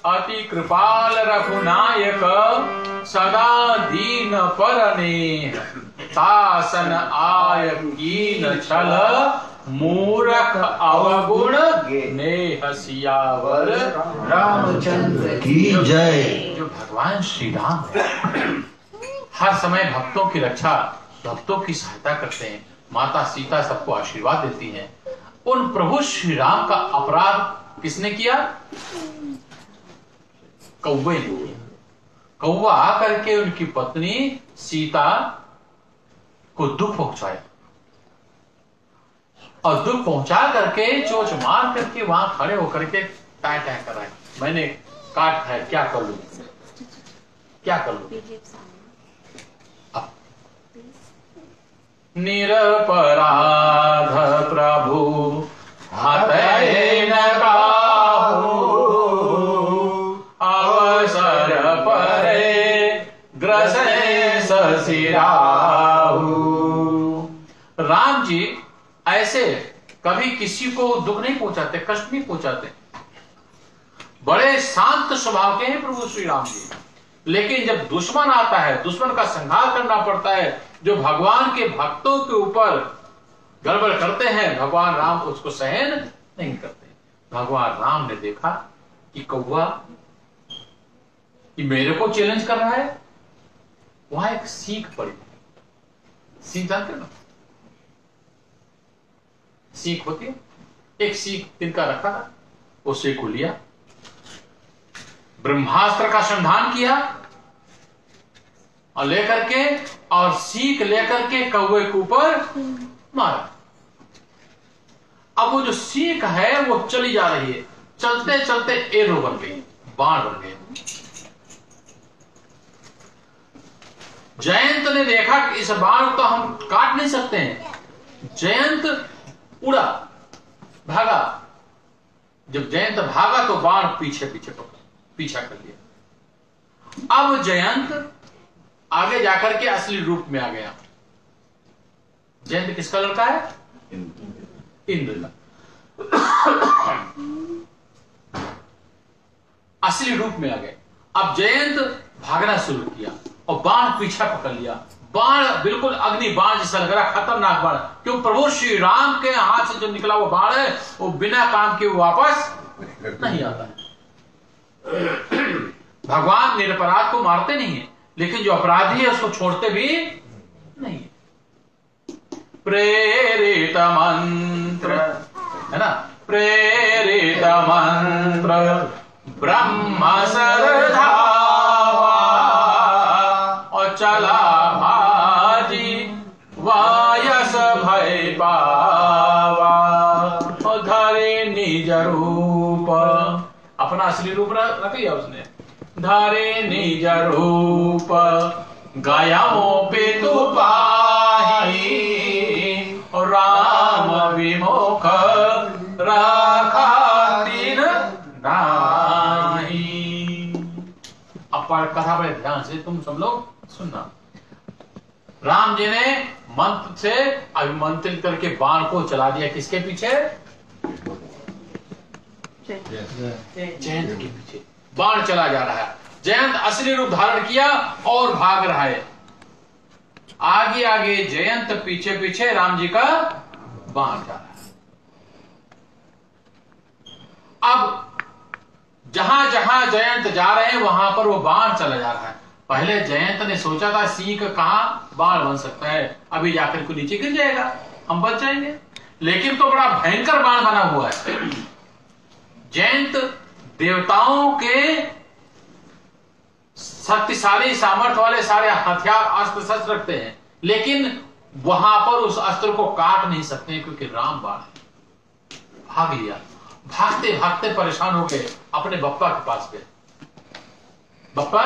अति कृपाल रघुनायक सदा दीन परने तासन आय कीन छल मूरख अवगुण नेह सियावर रामचंद्र की जय। जो भगवान श्री राम हर समय भक्तों की रक्षा, भक्तों की सहायता करते हैं, माता सीता सबको आशीर्वाद देती हैं। उन प्रभु श्री राम का अपराध किसने किया? कौवे ने किया। कौवा आकर के उनकी पत्नी सीता को दुख पहुंचाया और दुख पहुंचा करके चोच मार करके वहां खड़े होकर के टाय टाय कर रहे हैं, मैंने काट खाया, क्या कर लूं, क्या कर लूं। निरपराध प्रभु हतै न काहू, अवसर परे ग्रसे ससिराहू। राम जी ऐसे कभी किसी को दुख नहीं पहुंचाते, कष्ट नहीं पहुंचाते, बड़े शांत स्वभाव के हैं प्रभु श्री राम जी। लेकिन जब दुश्मन आता है, दुश्मन का संहार करना पड़ता है, जो भगवान के भक्तों के ऊपर गड़बड़ करते हैं, भगवान राम उसको सहन नहीं करते। भगवान राम ने देखा कि कौवा कि मेरे को चैलेंज कर रहा है, वहां एक सीख पड़ी। सीख जानते ना, सीख होती है, एक सीख तिनका रखा था, वो सीख को लिया, ब्रह्मास्त्र का संधान किया और लेकर के और सीख लेकर के कौवे के ऊपर मारा। अब वो जो सीख है वो चली जा रही है, चलते चलते एरो बन गई, बाण बन गए। जयंत ने देखा कि इस बाण को हम काट नहीं सकते हैं। जयंत उड़ा, भागा। जब जयंत भागा तो बाण पीछे पीछे पीछा कर लिया। अब जयंत आगे जाकर के असली रूप में आ गया। जयंत किसका लड़का है? इंद्र का। असली रूप में आ गए। अब जयंत भागना शुरू किया और बाण पीछा पकड़ लिया। बाण बिल्कुल अग्नि बाण जैसा लग रहा, खतरनाक बाण, क्यों प्रभु श्री राम के हाथ से जो निकला वो बाण है वो बिना काम के वापस नहीं आता है। भगवान निरपराध को मारते नहीं है, लेकिन जो अपराधी है उसको छोड़ते भी नहीं। प्रेरित मंत्र है ना, प्रेरित मंत्र ब्रह्म सरधावा और चला भाजी वायस भय पावा और धरे निज रूप, अपना असली रूप रख लिया उसने। धरे निज रूप गयाओं पे तू पाही और राम विमुख रखा तीन नाही। अब कथा बड़े ध्यान से तुम सब लोग सुनना। राम जी ने मंत्र से अभिमंत्रित करके बाण को चला दिया, किसके पीछे? जयंत के पीछे बाण चला जा रहा है। जयंत असली रूप धारण किया और भाग रहा है। आगे आगे जयंत, पीछे पीछे राम जी का बाण जा रहा है। अब जहां जहां जयंत जा रहे हैं वहां पर वो बाण चला जा रहा है। पहले जयंत ने सोचा था सिंह का कहां बाण बन सकता है, अभी जाकर को नीचे गिर जाएगा, हम बच जाएंगे, लेकिन तो बड़ा भयंकर बाण बना हुआ है। जयंत देवताओं के शक्तिशाली सामर्थ्य वाले सारे हथियार अस्त्र शस्त्र रखते हैं, लेकिन वहां पर उस अस्त्र को काट नहीं सकते हैं क्योंकि राम बाण है। भाग लिया, भागते भागते परेशान हो गए, अपने बप्पा के पास गए। बप्पा,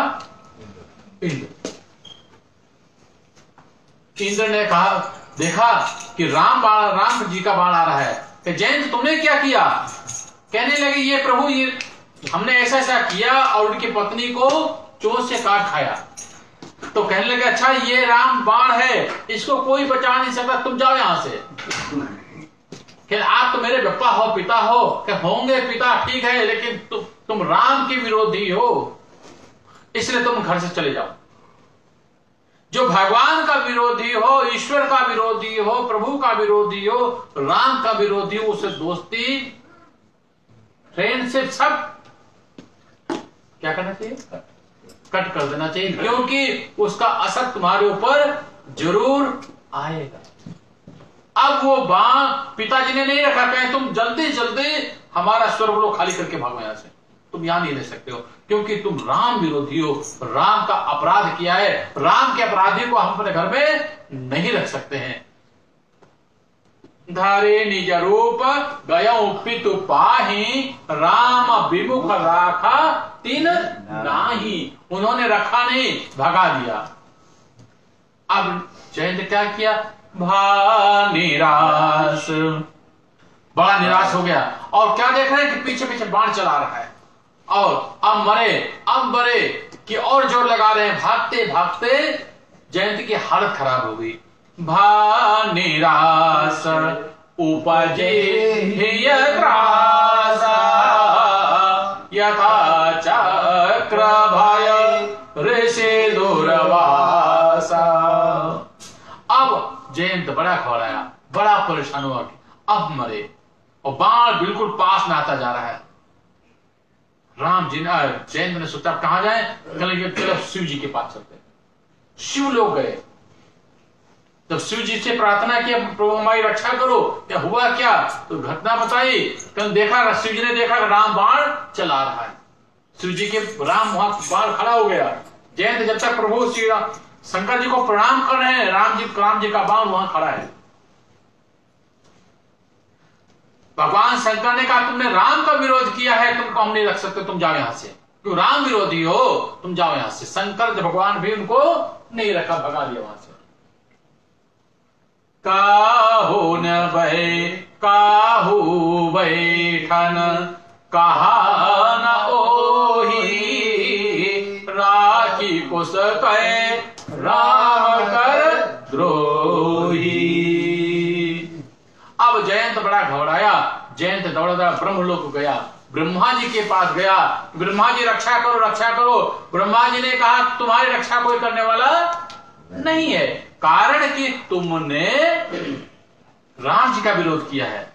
इंद्र ने कहा, देखा कि राम जी का बाण आ रहा है, कि जयंत तुमने क्या किया? कहने लगे, ये प्रभु, ये हमने ऐसा ऐसा किया और उनकी पत्नी को चोट से काट खाया। तो कहने लगे, अच्छा ये राम बाण है, इसको कोई बचा नहीं सकता, तुम जाओ यहां से। कि आप तो मेरे बप्पा हो, पिता हो, कि होंगे पिता, ठीक है, लेकिन तुम राम के विरोधी हो, इसलिए तुम घर से चले जाओ। जो भगवान का विरोधी हो, ईश्वर का विरोधी हो, प्रभु का विरोधी हो, राम का विरोधी हो, उसे दोस्ती, फ्रेंडशिप सब क्या करना चाहिए? कट कर देना चाहिए, क्योंकि उसका असर तुम्हारे ऊपर जरूर आएगा। अब वो बाण पिताजी ने नहीं रखा, कहे तुम जल्दी जल्दी हमारा स्वर्गलोक खाली करके भागो यहां से, तुम यहां नहीं रह सकते हो, क्योंकि तुम राम विरोधी हो, राम का अपराध किया है, राम के अपराधी को हम अपने घर में नहीं रख सकते हैं। धारे निज रूप गयो पितु पाही, राम विमुख राखा तीन नाही, उन्होंने रखा नहीं, भगा दिया। अब जयंत क्या किया? भा निराश, बड़ा निराश हो गया, और क्या देख रहे हैं कि पीछे पीछे बाण चला रहा है, और अब मरे कि और जोर लगा रहे हैं, भागते भागते जयंत की हालत खराब हो गई। भा निराश उपजे त्रासा, यथा चक्र भय ऋषि दुर्वासा। अब जयंत बड़ा घबराया, बड़ा परेशान हुआ कि अब मरे, और बाण बिल्कुल पास में आता जा रहा है। राम जी ने, जयंत ने सोचा कहां जाए? चलो शिव जी के पास चलते। शिव लोग गए, जब शिव जी से प्रार्थना किया, प्रभु हमारी रक्षा करो, क्या हुआ क्या? तो घटना बताई, कल देखा, शिव जी ने देखा राम बाण चला रहा है, शिव जी के राम वहां बाण खड़ा हो गया। जयंत जब तक प्रभु श्री शंकर जी को प्रणाम कर रहे हैं, राम जी का बाण वहां खड़ा है। भगवान शंकर ने कहा, तुमने राम का विरोध किया है, तुमको हम नहीं रख सकते, तुम जाओ यहां से, क्यों राम विरोधी हो, तुम जाओ यहां से। शंकर भगवान भी उनको नहीं रखा, भगा दिया वहां से। काहू न भय काहू बैठन, कहा न ओही, राखी कुश कहे राम कर द्रोही। अब जयंत बड़ा घबराया, जयंत दौड़ा दौड़ा ब्रह्मलोक गया, ब्रह्मा जी के पास गया। ब्रह्मा जी रक्षा करो, रक्षा करो। ब्रह्मा जी ने कहा, तुम्हारी रक्षा कोई करने वाला नहीं है, कारण कि तुमने राम जी का विरोध किया है,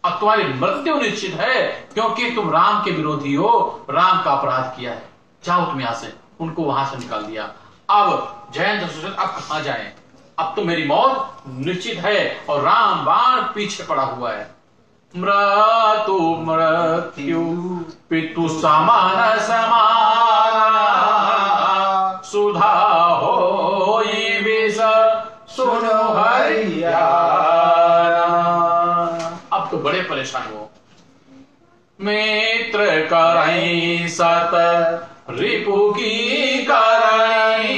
अब तुम्हारी मृत्यु निश्चित है, क्योंकि तुम राम के विरोधी हो, राम का अपराध किया है, जाओ तुम यहां से। उनको वहां से निकाल दिया। अब जयंत सोचा, अब कहां जाएं, अब तो मेरी मौत निश्चित है, और राम बाण पीछे पड़ा हुआ है। मृत्यु मृत्यु पितु समान समाना, सुधा हो विष सुनो हरियाणा। अब तो बड़े परेशान हो। मित्र करई सत रिपु की करई,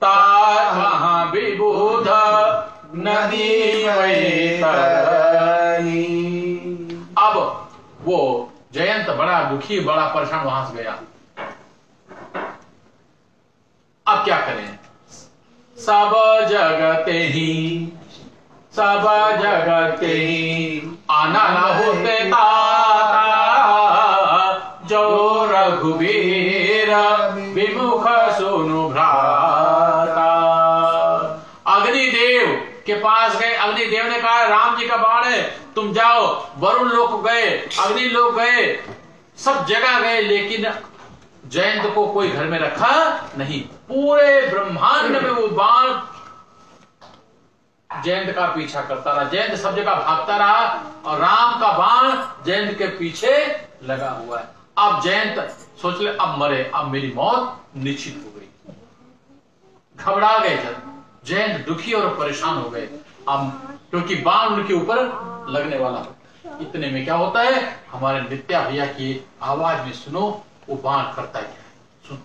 तार विबुध नदी वैतरई। अब वो जयंत बड़ा दुखी, बड़ा परेशान वहां से गया। अब क्या करें? सब जगते ही आना होते ताता, जो रघुवीर विमुख सुनु भ्राता। अग्निदेव के पास गए, अग्निदेव ने कहा, राम जी का बाण है, तुम जाओ। वरुण लोक गए, अग्नि लोक गए, सब जगह गए, लेकिन जयंत को कोई घर में रखा नहीं। पूरे ब्रह्मांड में वो बाण जयंत का पीछा करता रहा। जयंत सब जगह भागता रहा और राम का बाण जयंत के पीछे लगा हुआ है। अब जयंत सोच ले अब मरे, अब मेरी मौत निश्चित हो गई। घबरा गए जयंत, दुखी और परेशान हो गए। अब क्योंकि बाण उनके ऊपर लगने वाला हो। इतने में क्या होता है, हमारे नित्या भैया की आवाज में सुनो वो बाण करता है। सुन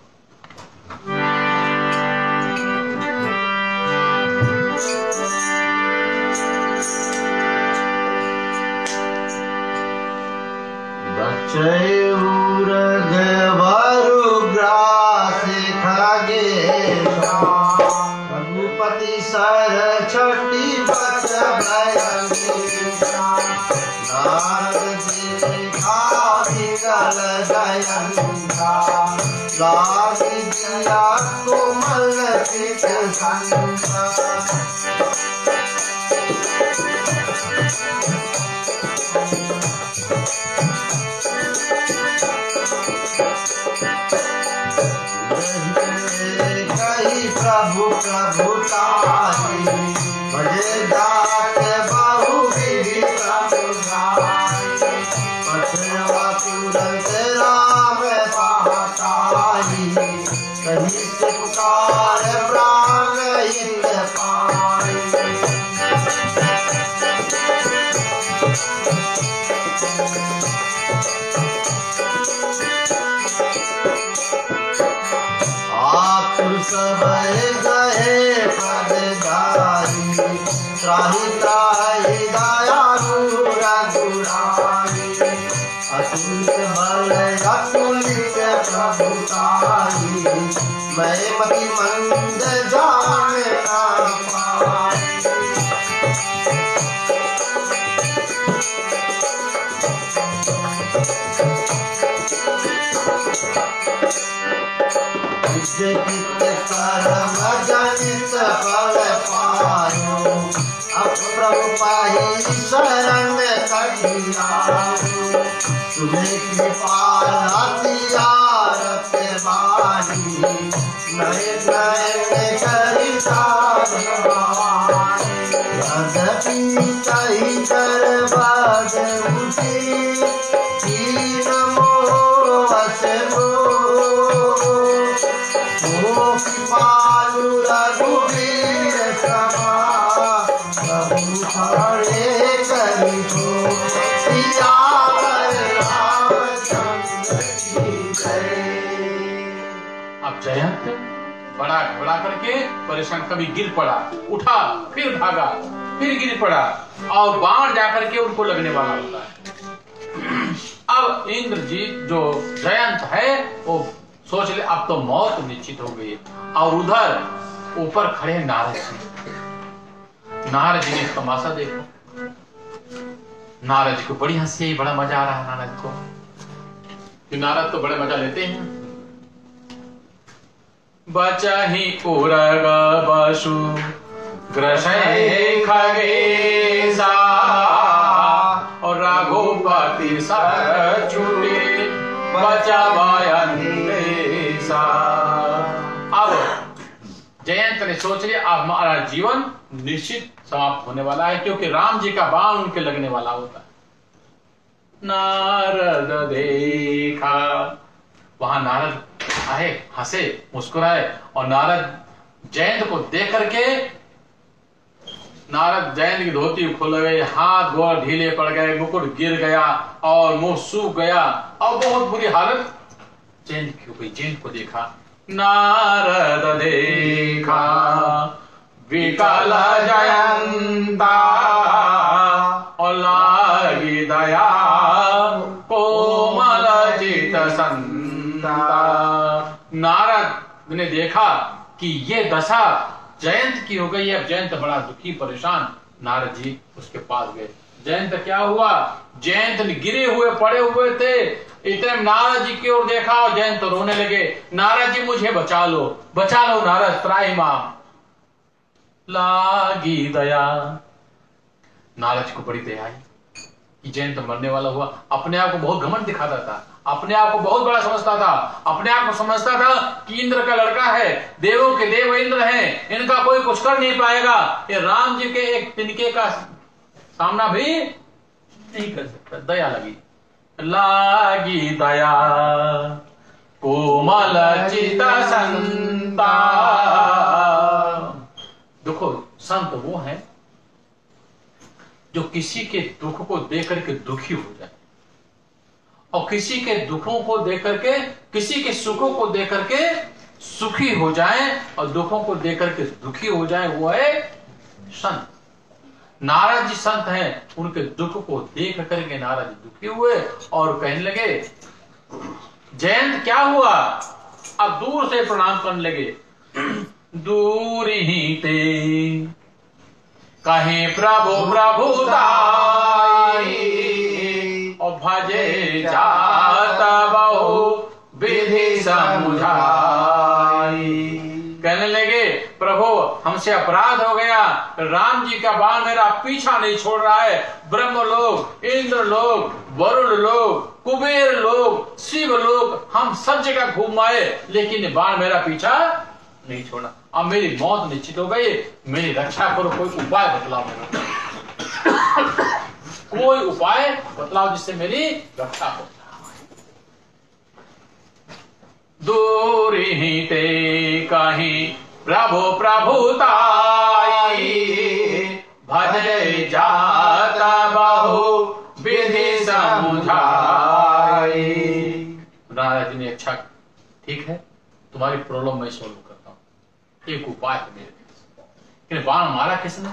रघुपति सर छठी बच नारद देखा विकल जयंता लागी दिया कोमल चित संता प्रभु प्रभुतारी बजे जात बहु विधि प्रभुतारी पछवा तुरंत राम पातारी कहीं से पुकार प्राण इन पाई सब गए पद जाई त्राहि त्राहि दयालु रघुराई अतुलित बल अतुलित प्रभुताई मैं मति मंद जान ना पाई कर्म जनित फल पायो अब प्रभु पाहि शरण कहियायो तुम्हें कृपाल हथियारत बानी नए नए करिता यद्यपि कही कर बाद उठी कीन मोह वश कृपालु रघुवीर समा प्रभु हरे करि हो सियावर रामचंद्र की जय। अब जयंत बड़ा घबरा करके परेशान, कभी गिर पड़ा, उठा, फिर भागा, फिर गिर पड़ा और बाण जाकर के उनको लगने वाला होता है। अब इंद्रजीत जो जयंत है वो सोच ले अब तो मौत निश्चित हो गई। और उधर ऊपर खड़े नारद जी। नारद जी ने तमाशा देखा। नारद जी को बड़ी हंसी आई, बड़ा मजा आ रहा है नारद को, कि नारद तो बड़े मजा लेते हैं। बचाहि उरग बसु ग्रसै खगेसा और रघुपति सर छूटे बचावायन्देसा। अब जयंत ने सोच लिया अब हमारा जीवन निश्चित समाप्त होने वाला है, क्योंकि राम जी का बाण उनके लगने वाला होता है। नारद देखा, वहां नारद आए, हंसे, मुस्कुराए और नारद जयंत को देख करके नारद जयंत की धोती खुल गई, हाथ गोड़ ढीले पड़ गए, मुकुट गिर गया और मुंह सूख गया और बहुत बुरी हालत जयंत की हो गई। जयंत को देखा, नारद देखा विकल जयंता और लागी दया कोमल चित संता। नारद ने देखा कि ये दशा जयंत की हो गई है। जयंत बड़ा दुखी परेशान, नारद जी उसके पास गए। जयंत क्या हुआ, जयंत गिरे हुए पड़े हुए थे, इतने नारद जी की ओर देखा और जयंत रोने लगे, नारद जी मुझे बचा लो नारद, त्राहि माम लागी दया। नारद जी को बड़ी दया आई कि जयंत मरने वाला हुआ। अपने आप को बहुत घमंड दिखाता था, अपने आप को बहुत बड़ा समझता था, अपने आप को समझता था कि इंद्र का लड़का है, देवों के देव इंद्र हैं, इनका कोई कुछ कर नहीं पाएगा, ये राम जी के एक तिनके का सामना भी नहीं कर सकता। दया लागी दया कोमल चित संता। देखो संत वो है जो किसी के दुख को देख करके दुखी हो जाए, और किसी के दुखों को देख करके, किसी के सुखों को देख करके सुखी हो जाए, और दुखों को देख करके दुखी हो जाए, वो है संत। नारद जी संत हैं, उनके दुख को देख करके नारद जी दुखी हुए और कहने लगे, जयंत क्या हुआ? अब दूर से प्रणाम करने लगे। दूर ही ते कहीं प्रभु प्रभुताई, और भजे जात बहु विधि समझाई। कहने लगे, प्रभु हमसे अपराध हो गया, राम जी का बाण मेरा पीछा नहीं छोड़ रहा है। ब्रह्म लोग, इंद्र लोग, वरुण लोग, कुबेर लोग, शिव लोग, हम सब जगह घूम आए, लेकिन बाण मेरा पीछा नहीं छोड़ा। अब मेरी मौत निश्चित हो गई, मेरी रक्षा करो, कोई उपाय बतलाओ, कोई उपाय बतलाओ जिससे मेरी रक्षा हो। दूर ही ते कहीं प्रभु प्रभुताई, भजे जाता बहु विधि समझाई। नारद जी ने, अच्छा ठीक है, तुम्हारी प्रॉब्लम मैं सॉल्व करता हूं, एक उपाय है मेरे पास। कि बाण मारा किसने?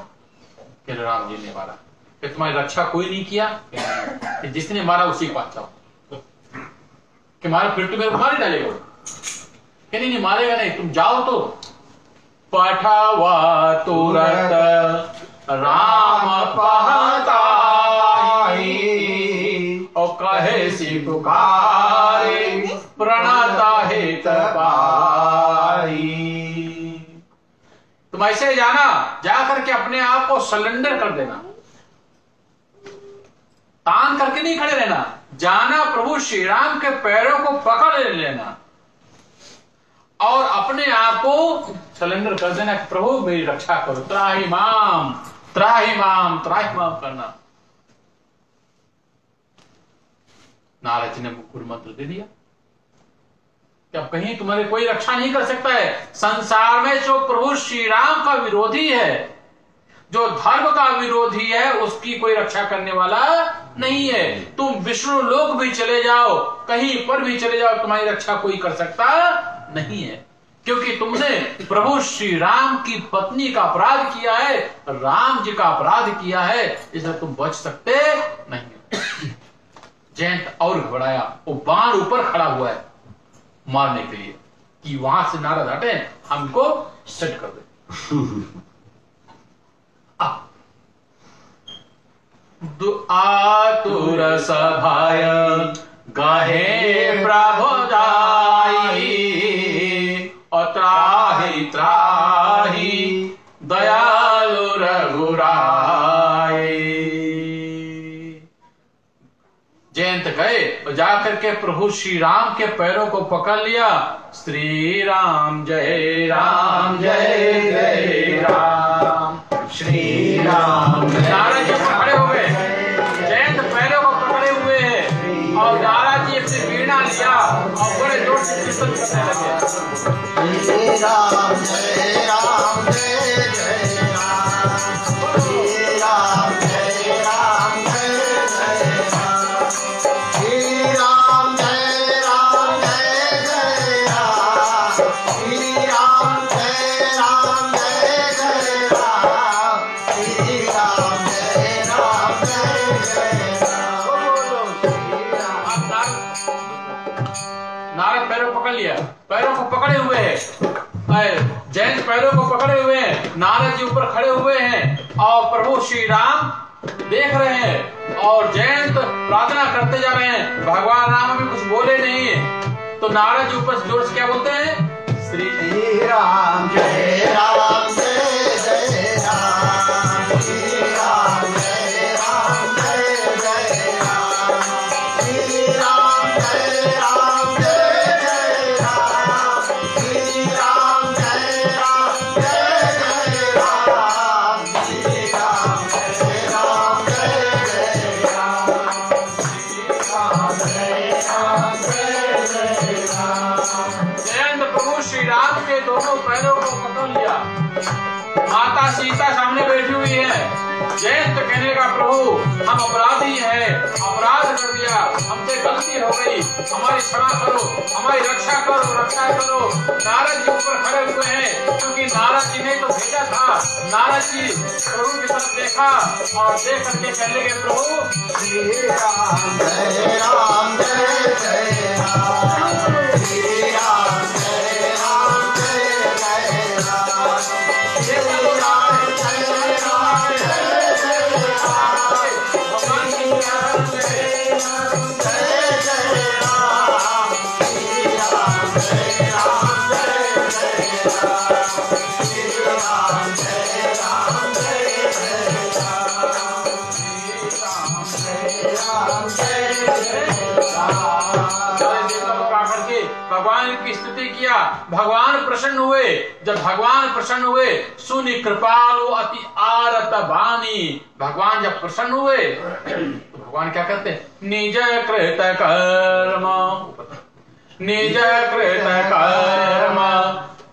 कि राम जी ने मारा। कि तुम्हारी रक्षा कोई नहीं किया? कि जिसने मारा उसी के पास जाओ। कि मारा फिर तो मेरे को मार ही डालेगा। कि नहीं मारेगा नहीं, तुम जाओ तो। पठावा तुरंत राम पहताई, और कहे सी पुकारे प्रणता हित पाई। तुम ऐसे जाना, जाकर के अपने आप को सरेंडर कर देना, तान करके नहीं खड़े रहना, जाना प्रभु श्री राम के पैरों को पकड़ लेना और अपने आप को सरेंडर कर देना कि प्रभु मेरी रक्षा करो, त्राहि माम त्राहि माम त्राहि माम करना। नारद जी ने मुकुर मंत्र दे दिया कि अब कहीं तुम्हारे कोई रक्षा नहीं कर सकता है। संसार में जो प्रभु श्री राम का विरोधी है, जो धर्म का विरोधी है, उसकी कोई रक्षा करने वाला नहीं है। तुम विष्णु लोक भी चले जाओ, कहीं पर भी चले जाओ, तुम्हारी रक्षा कोई कर सकता नहीं है, क्योंकि तुमने प्रभु श्री राम की पत्नी का अपराध किया है, राम जी का अपराध किया है, इसलिए तुम बच सकते नहीं। जयंत और घबराया, वो बाण ऊपर खड़ा हुआ है मारने के लिए कि वहां से नारद हटे, हमको सेट कर दे। आतुर सभाय गाहे प्रभु जाई, और त्राहि त्राहि दयालु रघुराई। जयंत गए और जाकर के प्रभु श्री राम के पैरों को पकड़ लिया। श्री राम जय राम जय जय राम, श्री राम। नारद जी खड़े हुए, जयंत पैरों को पकड़े हुए हैं, और नारद जी अपनी वीणा लिया और बड़े जोर से कीर्तन करने लगे। श्री राम जय राम जय जय राम, श्री राम जय राम जय जय राम, श्री राम जय राम जय जय राम, श्री राम जय राम जय जय राम, श्री राम जय राम जय जय राम। नारद पैरों पकड़ लिया, पैरों को पकड़े हुए हैं, जयंत पैरों को पकड़े हुए हैं, नारद जी ऊपर खड़े हुए हैं, और प्रभु श्री राम देख रहे हैं, और जयंत प्रार्थना करते जा रहे हैं। भगवान राम अभी कुछ बोले नहीं, तो नारद जी ऊपर जोर से क्या बोलते हैं? श्री राम जय राम जय जय राम, श्री राम जय राम जय जय राम, श्री राम जय सीता सामने बैठी हुई है। जयंत कहने का प्रभु हम अपराधी हैं, अपराध कर दिया, हमसे गलती हो गई, हमारी क्षमा करो, हमारी रक्षा करो, रक्षा करो। नारद जी ऊपर खड़े हुए हैं, क्योंकि नारद जी ने तो भेजा था। नारद जी प्रभु की तरफ देखा और देख करके कहने लगे प्रभु श्री राम जय राम जय जय राम, श्री राम जय राम जय जय राम, श्री राम जय राम जय जय राम, भगवान की कृपा से जय जय राम, श्री राम जय राम जय जय राम, श्री राम जय राम जय जय राम, श्री राम जय राम जय जय राम। करके भगवान की स्तुति किया। भगवान प्रसन्न हुए। जब भगवान प्रसन्न हुए, सुनि कृपालु अति आरत वाणी। भगवान जब प्रसन्न हुए तो भगवान क्या करते हैं? निज कृत कर्म, निज कृत कर्म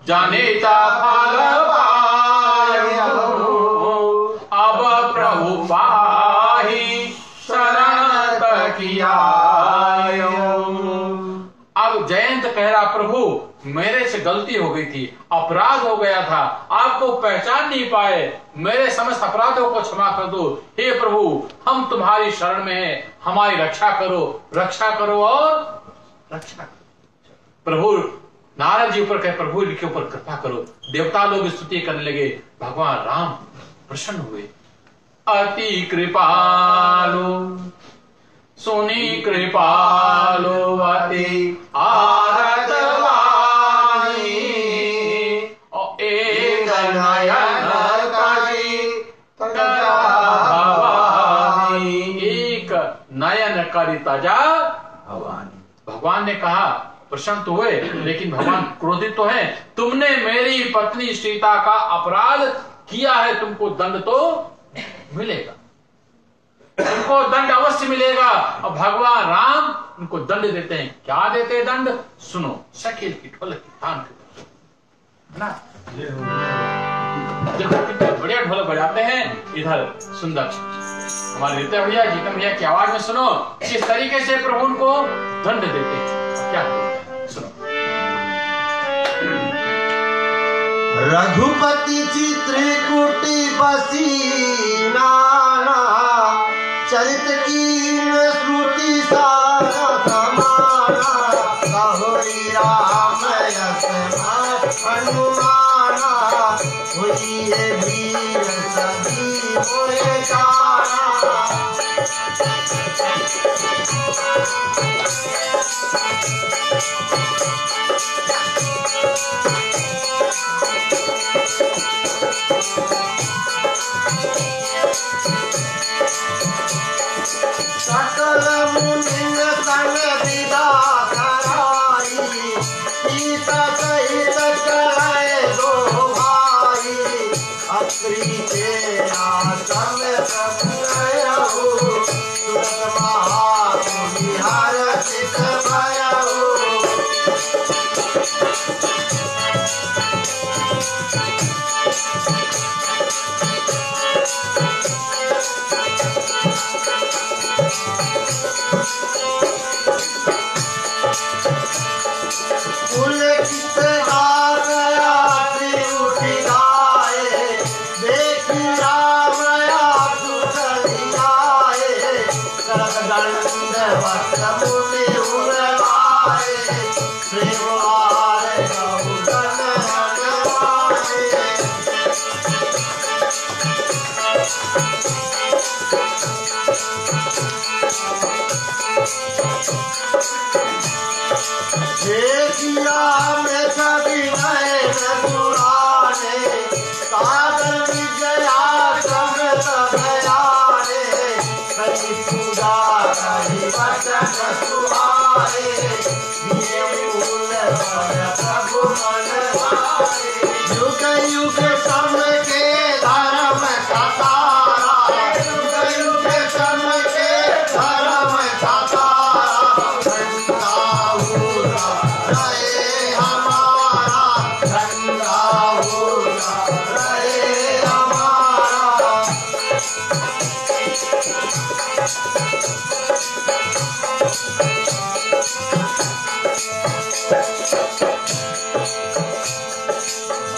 जनिता फल पायो, अब प्रभु पाहि शरण किया। अब जयंत कह रहा प्रभु मेरे से गलती हो गई थी, अपराध हो गया था, आपको पहचान नहीं पाए, मेरे समस्त अपराधों को क्षमा कर दो। हे प्रभु हम तुम्हारी शरण में हैं, हमारी रक्षा करो, रक्षा करो और रक्षा करो। प्रभु नारद जी ऊपर कहे प्रभु इनके ऊपर कृपा करो। देवता लोग स्तुति करने लगे। भगवान राम प्रसन्न हुए। अति कृपालु सुनि कृपालु अति आरत वाणी, और एक नयन करि भवानी, एक नयन करि तजा भवानी। भगवान ने कहा प्रसन्न तो हुए, लेकिन भगवान क्रोधित तो हैं। तुमने मेरी पत्नी सीता का अपराध किया है, तुमको दंड तो मिलेगा, उनको दंड अवश्य मिलेगा। और भगवान राम उनको दंड देते हैं। क्या देते हैं दंड? सुनो, शकील की ढोलक की तान है ना। देखो कितने बढ़िया ढोलक बजाते हैं। इधर सुंदर हमारे रीता भैया, जीतन भैया की आवाज में सुनो किस तरीके से प्रभु उनको दंड देते हैं। क्या सुनो। रघुपति चित्रकूटी बसी नाना, चरित की श्रुति सारा समाना, कहोरी राम यश हनुमाना, हुई है वीर सभी मोहे जाना। सकल मुनिन संग विदा कराई, सीता सहित चले दो भाई, अत्रि के आश्रम प्रभु तुरत महामुनि हर्षित भयउ। पुलकित गान आदि उठि गाए, देखि राम आतु चली आए, करत दंडवत मुनि उड़वाए, प्रेम आए बहुधन हनवाए। देखिया में सभी नए सुराने, सागर विजया समृत भयाने, कहीं पूजा कहीं वचन सुहाए, ये मूल पर प्रभु मन भाए। युग युग सम के धर्म सतारा, युग युग सम के धर्म सतारा,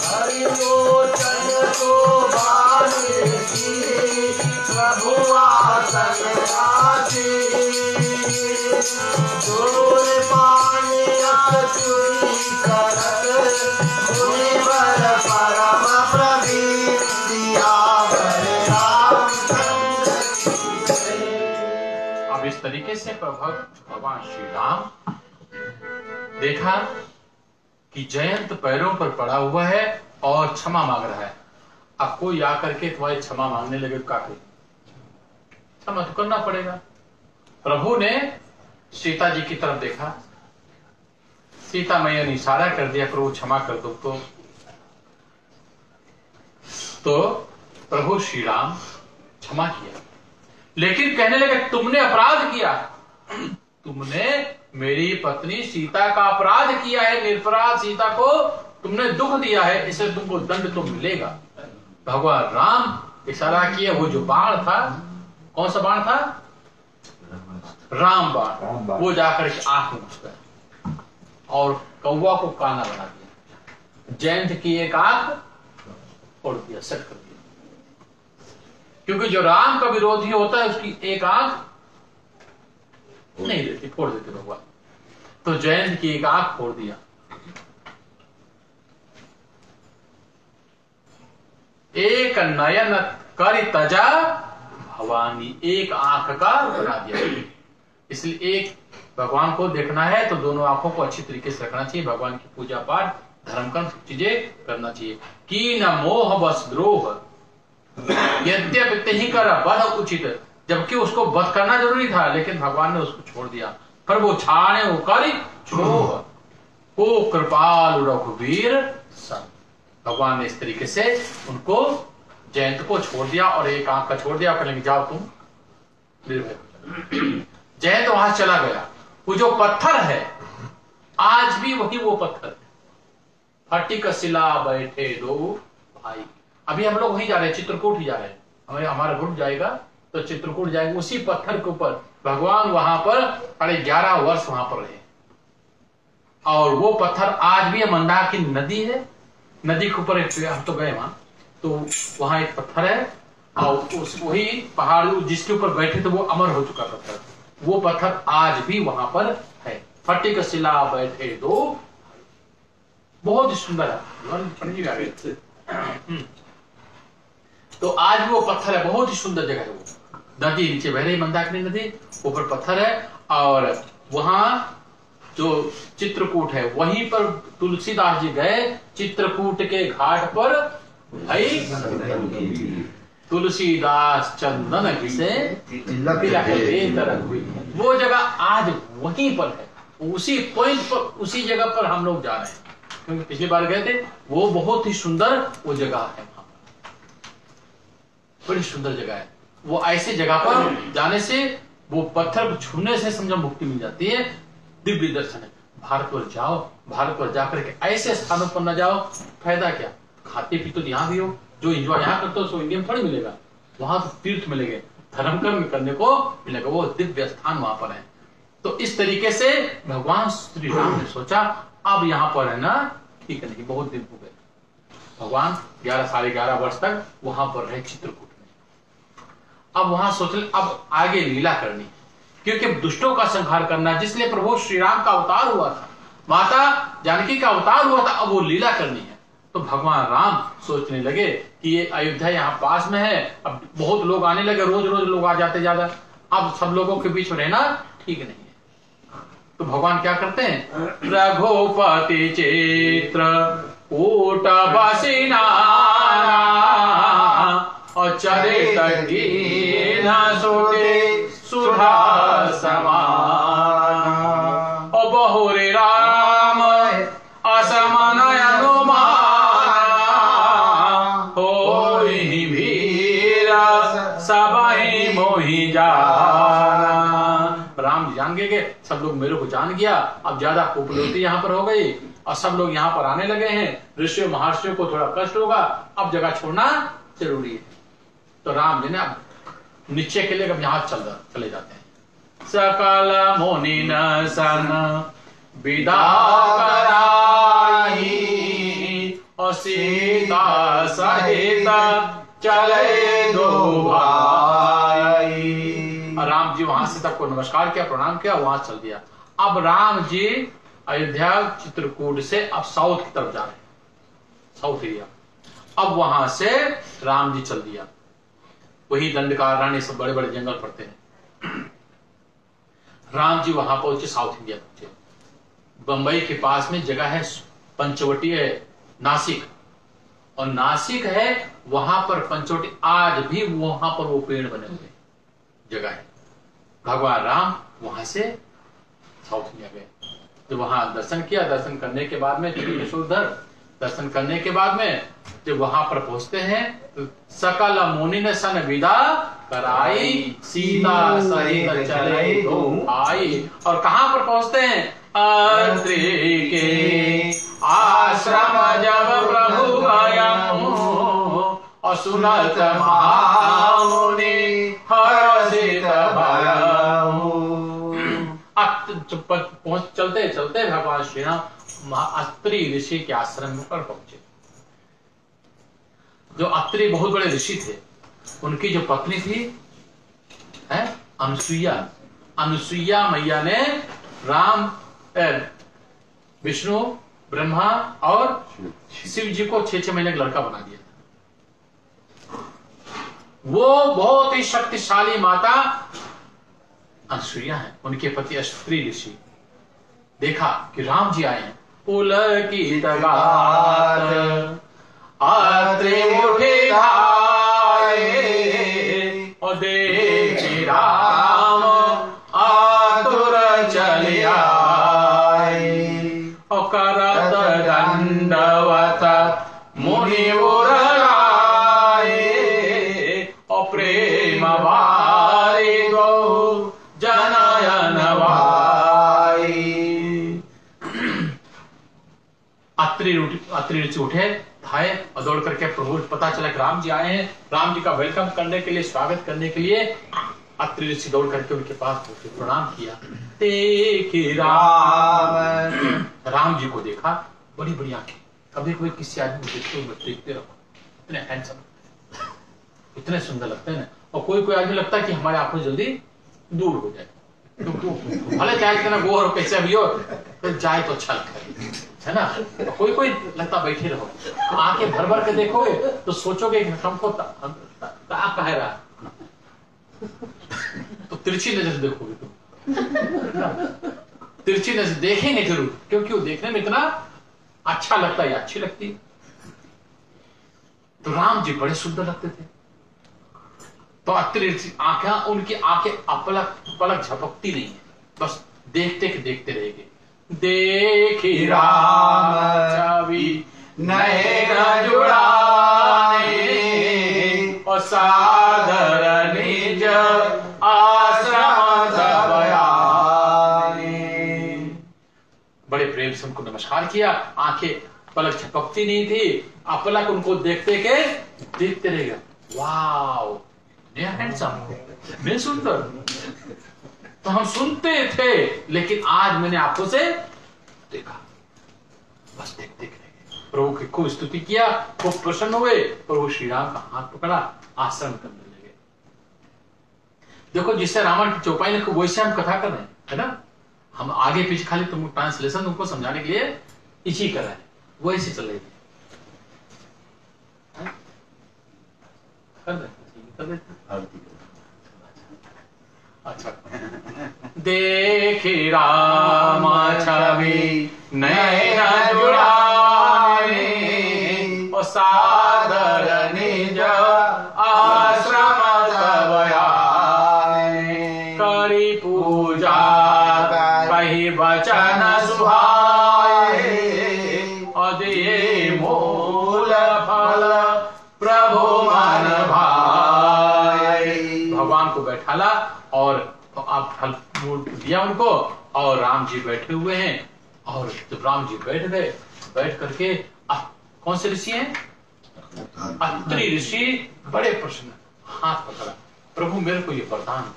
हरिलोचन को बांधती प्रभु आसन आसीन। दूर पानी अचुरी करत मुनिवर परम प्रवीण सियावर रामचंद्र की। अब इस तरीके से भगवान श्री राम देखा कि जयंत पैरों पर पड़ा हुआ है और क्षमा मांग रहा है। अब कोई आकर के तुम्हारी क्षमा मांगने लगे क्या करें? क्षमा तो करना पड़ेगा। प्रभु ने सीता जी की तरफ देखा, सीता मैया ने इशारा कर दिया प्रभु क्षमा कर दो। तो प्रभु श्री राम क्षमा किया, लेकिन कहने लगे तुमने अपराध किया, तुमने मेरी पत्नी सीता का अपराध किया है, निरपराध सीता को तुमने दुख दिया है, इससे तुमको दंड तो मिलेगा। भगवान राम इशारा किया, वो जो बाण था, कौन सा बाण था? राम बाण। वो जाकर के आंख में घुस गया और कौवा को काना बना दिया, जयंत की एक आंख फोड़ दिया, सेट कर दिया। क्योंकि जो राम का विरोधी होता है उसकी एक आंख नहीं रहती, फोड़ देते भगवान। तो जयंत की एक आंख फोड़ दिया। एक नयन कर तजा भवानी, एक आंख का बना दिया। इसलिए एक भगवान को देखना है तो दोनों आंखों को अच्छी तरीके से रखना चाहिए। भगवान की पूजा पाठ, धर्म कर्म, सब चीजें करना चाहिए। की न मोह बस द्रोह, यद्यपि ही कर वध उचित, जबकि उसको वध करना जरूरी था, लेकिन भगवान ने उसको छोड़ दिया। पर वो छाणे कर छोह को कृपाल रघुवीर सन। भगवान ने इस तरीके से उनको जयंत को छोड़ दिया और एक आंख का छोड़ दिया, कहने जाओ तुम निर्भय हो जाओ। जयंत वहां चला गया। वो जो पत्थर है आज भी वही वो पत्थर है। फटिक शिला बैठे दो भाई। अभी हम लोग वहीं जा रहे हैं, चित्रकूट ही जा रहे हैं। हमारा ग्रुप जाएगा तो चित्रकूट जाएंगे। उसी पत्थर के ऊपर भगवान वहां पर 11.5 वर्ष वहां पर रहे। और वो पत्थर आज भी मंदार की नदी है, नदी के ऊपर हम तो गए वहां, तो वहां एक पत्थर है और उस वही पहाड़ जिसके ऊपर बैठे थे वो अमर हो चुका पत्थर। वो पत्थर आज भी वहां पर है। फटिक शिला बैठे दो, बहुत ही सुंदर है। तो आज भी वो पत्थर है, बहुत ही सुंदर जगह है। वो नदी नीचे बह रही मंदाकिनी नदी, ऊपर पत्थर है। और वहां जो चित्रकूट है वहीं पर तुलसीदास जी गए। चित्रकूट के घाट पर भाई तुलसीदास चंदन से हुई। वो जगह आज वहीं पर है, उसी पॉइंट पर, उसी जगह पर हम लोग जा रहे हैं। क्योंकि पिछली बार गए थे, वो बहुत ही सुंदर वो जगह है, वहां बड़ी सुंदर जगह है। वो ऐसी जगह पर जाने से, वो पत्थर को छूने से समझो मुक्ति मिल जाती है। दिव्य दर्शन है। भारत पर जाओ, भारत पर जाकर के ऐसे स्थानों पर न जाओ, फायदा क्या? खाते पीते तो यहाँ भी हो, जो एंजॉय यहाँ करते हो सो इंडिया में थोड़ी मिलेगा। वहां तो तीर्थ मिलेंगे, धर्म कर्म करने को मिलेगा, वो दिव्य स्थान वहां पर है। तो इस तरीके से भगवान श्री राम ने सोचा अब यहाँ पर है ना, ठीक है, नहीं बहुत दिन हो गए। भगवान 11-11.5 वर्ष तक वहां पर रहे चित्रकूट में। अब वहां सोच ले अब आगे लीला करनी है, क्योंकि दुष्टों का संहार करना है, जिसलिए प्रभु श्री राम का अवतार हुआ था, माता जानकी का अवतार हुआ था। अब वो लीला करनी है। तो भगवान राम सोचने लगे कि ये अयोध्या यहाँ पास में है, अब बहुत लोग आने लगे, रोज रोज लोग आ जाते ज्यादा, अब सब लोगों के बीच में रहना ठीक नहीं है। तो भगवान क्या करते हैं? रघुपति चित्र ऊट बसिना और चरित सुधा समान और बहुरे राम असमन होई वीर सबहि मोहि जाना। राम जान गए, सब लोग मेरे को जान गया। अब ज्यादा पॉपुलरिटी यहाँ पर हो गई और सब लोग यहाँ पर आने लगे हैं। ऋषियों महर्षियों को थोड़ा कष्ट होगा, अब जगह छोड़ना जरूरी है। तो राम जी ने अब नीचे के लिए कब यहाँ चले जाते हैं। सकल मुनि न सन विदा कराई और सीता सहित चले दो भाई। राम जी वहां सीता को नमस्कार किया, प्रणाम किया, वहां चल दिया। अब राम जी अयोध्या चित्रकूट से अब साउथ की तरफ जा रहे हैं, साउथ एरिया। अब वहां से राम जी चल दिया, वही दंडकारण्य सब बड़े बड़े जंगल पड़ते हैं। राम जी वहां पहुंचे, साउथ इंडिया पहुंचे। बंबई के पास में जगह है पंचवटी है, नासिक, और नासिक है वहां पर पंचवटी, आज भी वहां पर वो पेड़ बने हुए जगह है। भगवान राम वहां से साउथ इंडिया गए, जब वहां दर्शन किया, दर्शन करने के बाद में यशोधर दर्शन करने के बाद में जब वहां पर पहुंचते हैं तो सकल मुनि ने सन विदा कराई सीता सहित चले दो भाई। और कहां पर पहुंचते हैं? अत्रि के आश्रम जब प्रभु गया और सुनत महामुनि हर्षित भयउ। चलते चलते भगवान श्री राम अत्रि ऋषि के आश्रम पर पहुंचे। जो अत्रि बहुत बड़े ऋषि थे, उनकी जो पत्नी थी अनुसुईया, अनुसुईया मैया ने राम विष्णु ब्रह्मा और शिव जी को 6-6 महीने का लड़का बना दिया। वो बहुत ही शक्तिशाली माता अनुसुईया है। उनके पति अत्रि ऋषि देखा कि राम जी आए हैं, पुलकित गात अत्रि उठे धाये और देखी राम आतुर चले आए और करत दंडवत मुनि उराए और प्रेम वारी दो जनयन वाई। अत्रि ऋषि उठे धाये और दौड़ करके प्रभु पता चला कि राम जी आए हैं। राम जी का वेलकम करने के लिए, स्वागत करने के लिए अत्रि ऋषि दौड़ करके उनके पास पहुंचे, प्रणाम किया। देखी राम जी को देखा, बड़ी बड़ी आंखें। कभी कोई किसी आदमी को देखते हुए देखते रहो, इतने हैंडसम, इतने सुंदर लगते हैं ना। और कोई कोई आदमी लगता है कि हमारे आंखों जल्दी दूर हो जाए, भले चाहे कितना गोर हो कैसा भी हो, तो जाए तो अच्छा लगता है ना। कोई कोई लगता बैठे रहो, आंखें भर भर के देखोगे तो सोचोगे कि हमको कह रहा, तो तिरछी नजर से देखोगे तुम, तिरछी नजर देखेंगे जरूर, क्योंकि वो देखने में इतना अच्छा लगता है, अच्छी लगती। तो राम जी बड़े सुंदर लगते थे। तो अत्रि आंखें, उनकी आंखें पलक झपकती नहीं है, बस देखते के देखते रहेंगे। देखी राम छवि नयन जुड़ाए और सादर निज आश्रम तब आए। बड़े प्रेम से उनको नमस्कार किया, आंखें पलक झपकती नहीं थी, पलक उनको देखते के देखते रहेगा। वाओ, हैंडसम, मैं सुंदर। तो हम सुनते थे, लेकिन आज मैंने आंखों से देखा, बस देखते रहे। प्रभु की खूब स्तुति किया, खूब प्रसन्न हुए। प्रभु श्री राम का हाथ पकड़ा, आश्रम करने लगे। देखो, जिससे रावण की चौपाई ने खूब, वैसे हम कथा कर रहे हैं, है ना। हम आगे पीछे खाली तुम ट्रांसलेशन तुमको समझाने के लिए इसी कर रहे हैं, वैसे चल रही है। अच्छा, देखी राम छवि नयन जुड़ाए और सादर निज आश्रम तब आए। करी पूजा कही वचन सुहाए और दिए मूल फल प्रभु मन भाई। भगवान को बैठाला और आप फल दिया उनको, और राम जी बैठे हुए हैं। और जब राम जी बैठ गए, बैठ करके कौन से ऋषि हैं? अत्रि ऋषि बड़े प्रसन्न, हाथ पकड़ा, प्रभु मेरे को ये वरदान दो।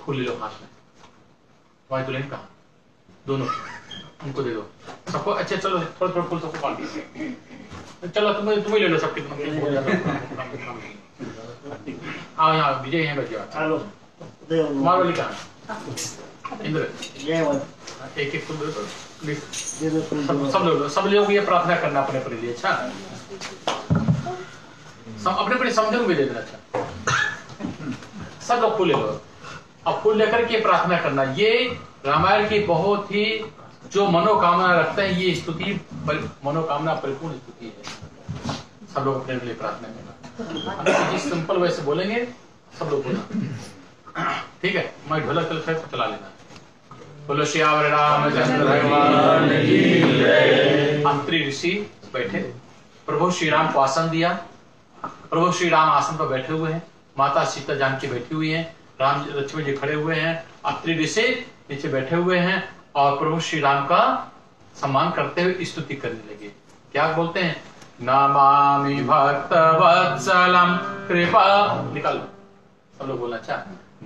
फूल ले लो हाथ में, तुम्हारी दुल्हन कहा, दोनों उनको दे दो सबको। अच्छा चलो थोड़ा थोड़ा फूल सबको बांट दीजिए। चलो तुम्हें ले लो सबके। आओ यहाँ विजय यहाँ बैठ जाओ। तुम्हारा वाली कहाँ? इंद्र एक एक फूल दे दो। सब लोग ये प्रार्थना करना अपने अपने लिए। अच्छा अपने अपने समझे भी दे देना। अच्छा सब लोग फूल ले लो। अब फूल लेकर के प्रार्थना करना। ये रामायण की बहुत ही जो मनोकामना रखते हैं, ये स्तुति मनोकामना परिपूर्ण स्तुति है। सब लोग अपने लिए प्रार्थना करना। जिस सिंपल वैसे बोलेंगे सब लोग बोलना, ठीक है? मैं ढोलक चला लेना। बोलो श्यावर रामचंद्र भगवान की जय। अंतरी ऋषि बैठे, प्रभु श्री राम को आसन दिया। प्रभु श्री राम आसन पर बैठे हुए हैं, माता सीता जानकी बैठी हुई हैं, राम लक्ष्मण जी खड़े हुए हैं, अत्रि ऋषि नीचे बैठे हुए हैं और प्रभु श्री राम का सम्मान करते हुए स्तुति करने लगे। क्या बोलते हैं? नमामि भक्त वत्सलम कृपा, निकालो सब लोग बोलना। अच्छा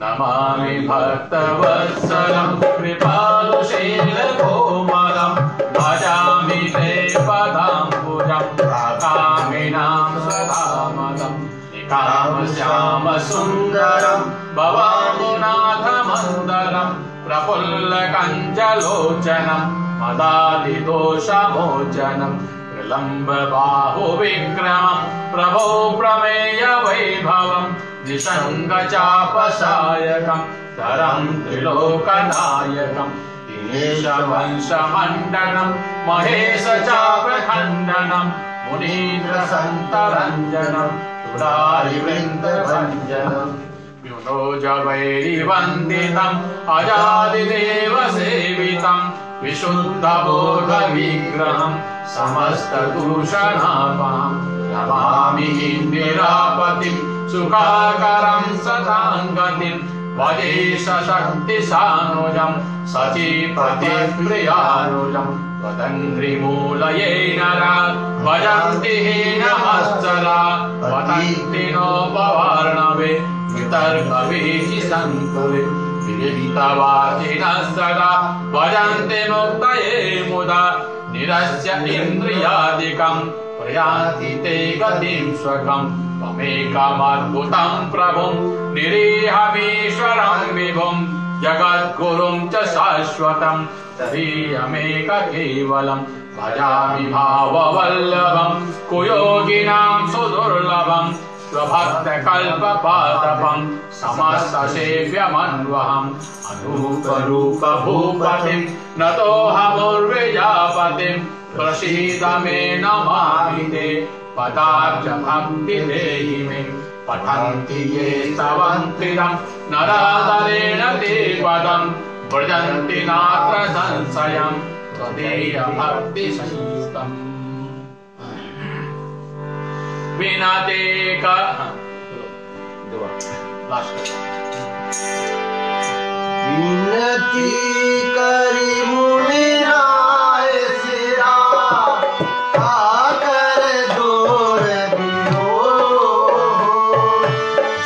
नमामि भक्त वत्सलम कृपालुशील कोमलम भजामि ते पदाम्बुजं कामिनां सदामदं निकाम श्याम सुंदरम भवामुनाथ मंदरम प्रफुल्ल कंजलोचनम मदादिदोषमोचनम प्रलम्ब बाहु विक्रमं प्रभो प्रमेय वैभवं निसंग चापसायकं धरं त्रिलोकनायकं दिनेश वंशमण्डनं महेश चापखण्डनं मुनीन्द्र सन्तरञ्जनं तुलारिवृन्दभञ्जनं वैरिवन्दितम् अजादिदेव सेवितं विशुद्धबोधविग्रहं समस्तदूषणापहं नमामि इन्दिरापतिं सुखाकरं सदाङ्गतिं भजे सशक्तिसानुजं सचीपतिप्रियानुजं वदङ्घ्रिमूलये नरा भजन्ति हीनमत्सरा वदन्ति नोपवर्णवे वितर्कवीचि सङ्कुले विदितवाचिनः सदा भजन्ति मुक्तये मुदा निरस्य इन्द्रियादिकं प्रयान्ति ते गतिं स्वकं त्वमेकमद्भुतं प्रभुं निरीहमीश्वरं विभुं जगद्गुरुं च शाश्वतं तदीयमेक केवलं भजामि भाववल्लभं कुयोगिनां सुदुर्लभं स्वभक्तकल्पपादपं समस्तसेव्यमन्वहम् अनूपरूपभूपतिं नतोऽहमुर्विजापतिं प्रसीद मे नमामि ते पदाब्जभक्तिदेहि मे पठन्ति ये स्तवन्तिदं नरादरेण ते पदं व्रजन्ति नात्र संशयं त्वदीयभक्तिसंयुतम् विनते विनती करी मुनिराय सिरा आकर दूर बियो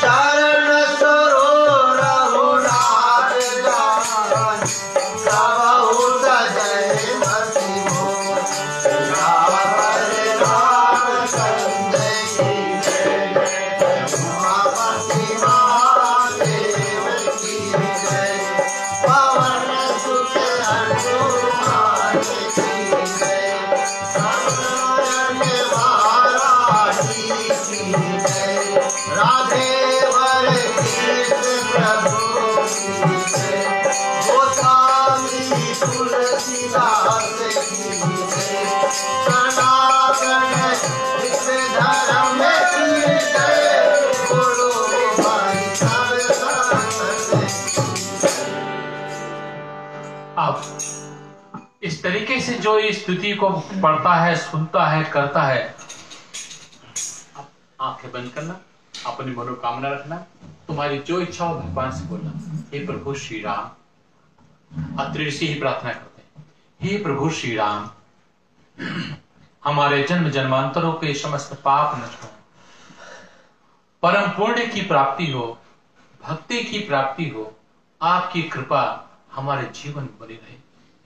शरण सरोवर रघुनाथ जान प्रभु सजय मति हो इस तरीके से जो इस स्तुति को पढ़ता है, सुनता है, करता है, आंखें बंद करना, अपनी मनोकामना रखना, तुम्हारी जो इच्छा हो भगवान से बोलना। हे प्रभु श्री राम, अत्रि ऋषि ही प्रार्थना करते हैं, हे प्रभु श्री राम, हमारे जन्म जन्मांतरों के समस्त पाप नष्ट हो, परम पुण्य की प्राप्ति हो, भक्ति की प्राप्ति हो, आपकी कृपा हमारे जीवन में बनी रहे।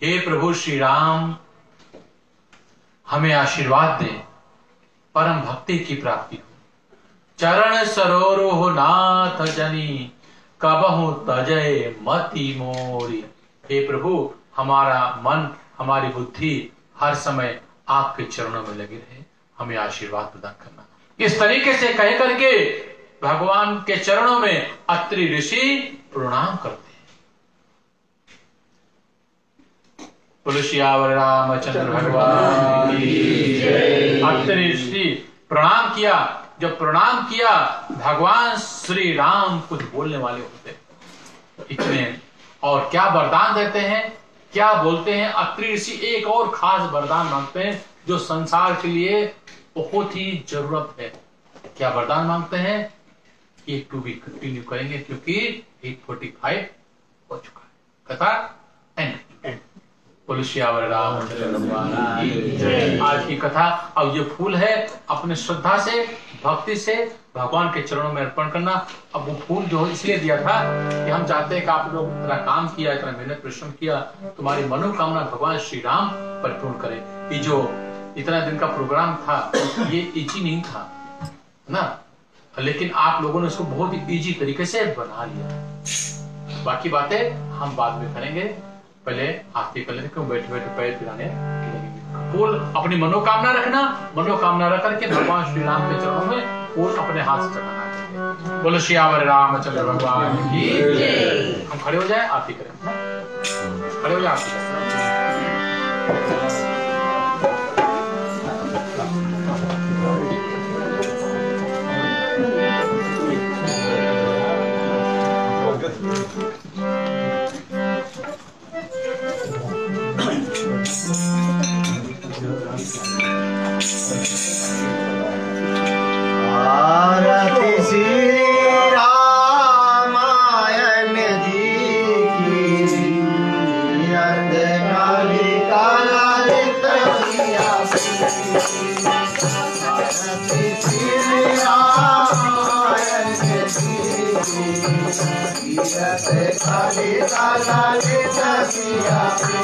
हे प्रभु श्री राम, हमें आशीर्वाद दें, परम भक्ति की प्राप्ति हो। चरण सरोरोह नाथ जनी, कबहु तजय मति मोरी। हे प्रभु, हमारा मन, हमारी बुद्धि हर समय आपके चरणों में लगी रहे, हमें आशीर्वाद प्रदान करना। इस तरीके से कह करके भगवान के चरणों में अत्रि ऋषि प्रणाम करते हैं। तुलसियावर रामचंद्र भगवान की जय। अत्रि ऋषि प्रणाम किया। जब प्रणाम किया, भगवान श्री राम कुछ बोलने वाले होते इतने, और क्या वरदान देते हैं, क्या बोलते हैं। अत्रि ऋषि एक और खास वरदान मांगते हैं जो संसार के लिए बहुत ही जरूरत है। क्या वरदान मांगते हैं? एक टू भी कंटिन्यू करेंगे क्योंकि 8:45 हो चुका है। कथा एंड। तुलसियावर रामचंद्र भगवान की जय। आज की कथा, अब ये फूल है, अपने श्रद्धा से, भक्ति से भगवान के चरणों में अर्पण करना। अब वो फूल जो इसलिए दिया था कि हम चाहते हैं कि आप लोग इतना काम किया, इतना मेहनत परिश्रम किया, तुम्हारी मनोकामना भगवान श्री राम परिपूर्ण करे। ये जो इतना दिन का प्रोग्राम था, ये इजी नहीं था ना, लेकिन आप लोगों ने इसको बहुत ही इजी तरीके से बना लिया। बाकी बातें हम बाद में करेंगे, पहले आरती कर लेते, क्यों बैठे बैठे पैर पिलाने लगेंगे। फूल अपनी मनोकामना रखना, मनोकामना रख करके भगवान श्री राम के चरणों में फूल अपने हाथ से चढ़ाना चाहिए। बोलो श्यावर रामचंद्र भगवान की जय। हम खड़े हो जाए, आरती करें। खड़े हो जाए, आरती करें। आरती श्री रामायण जी की, अंधकारी काला लित सिया की। आरती श्री रामायण जी की, अंधकारी काला लित सिया की।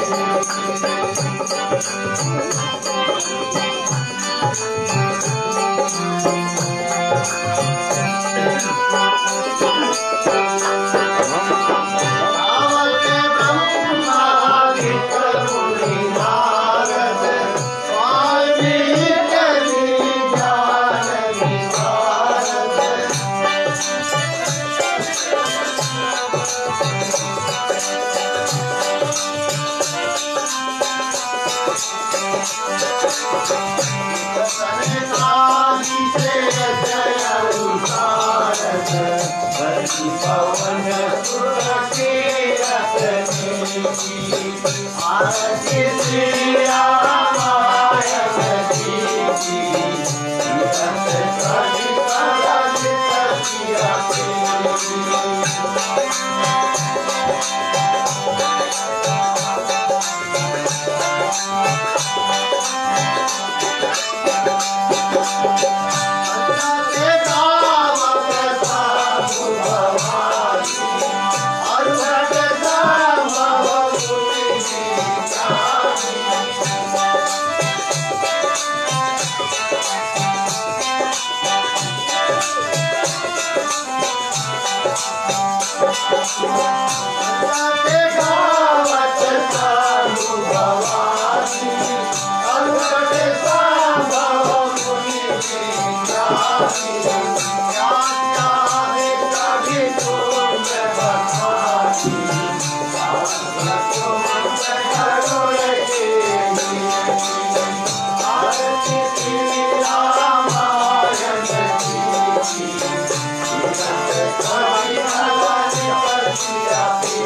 Yeah.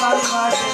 Raghunath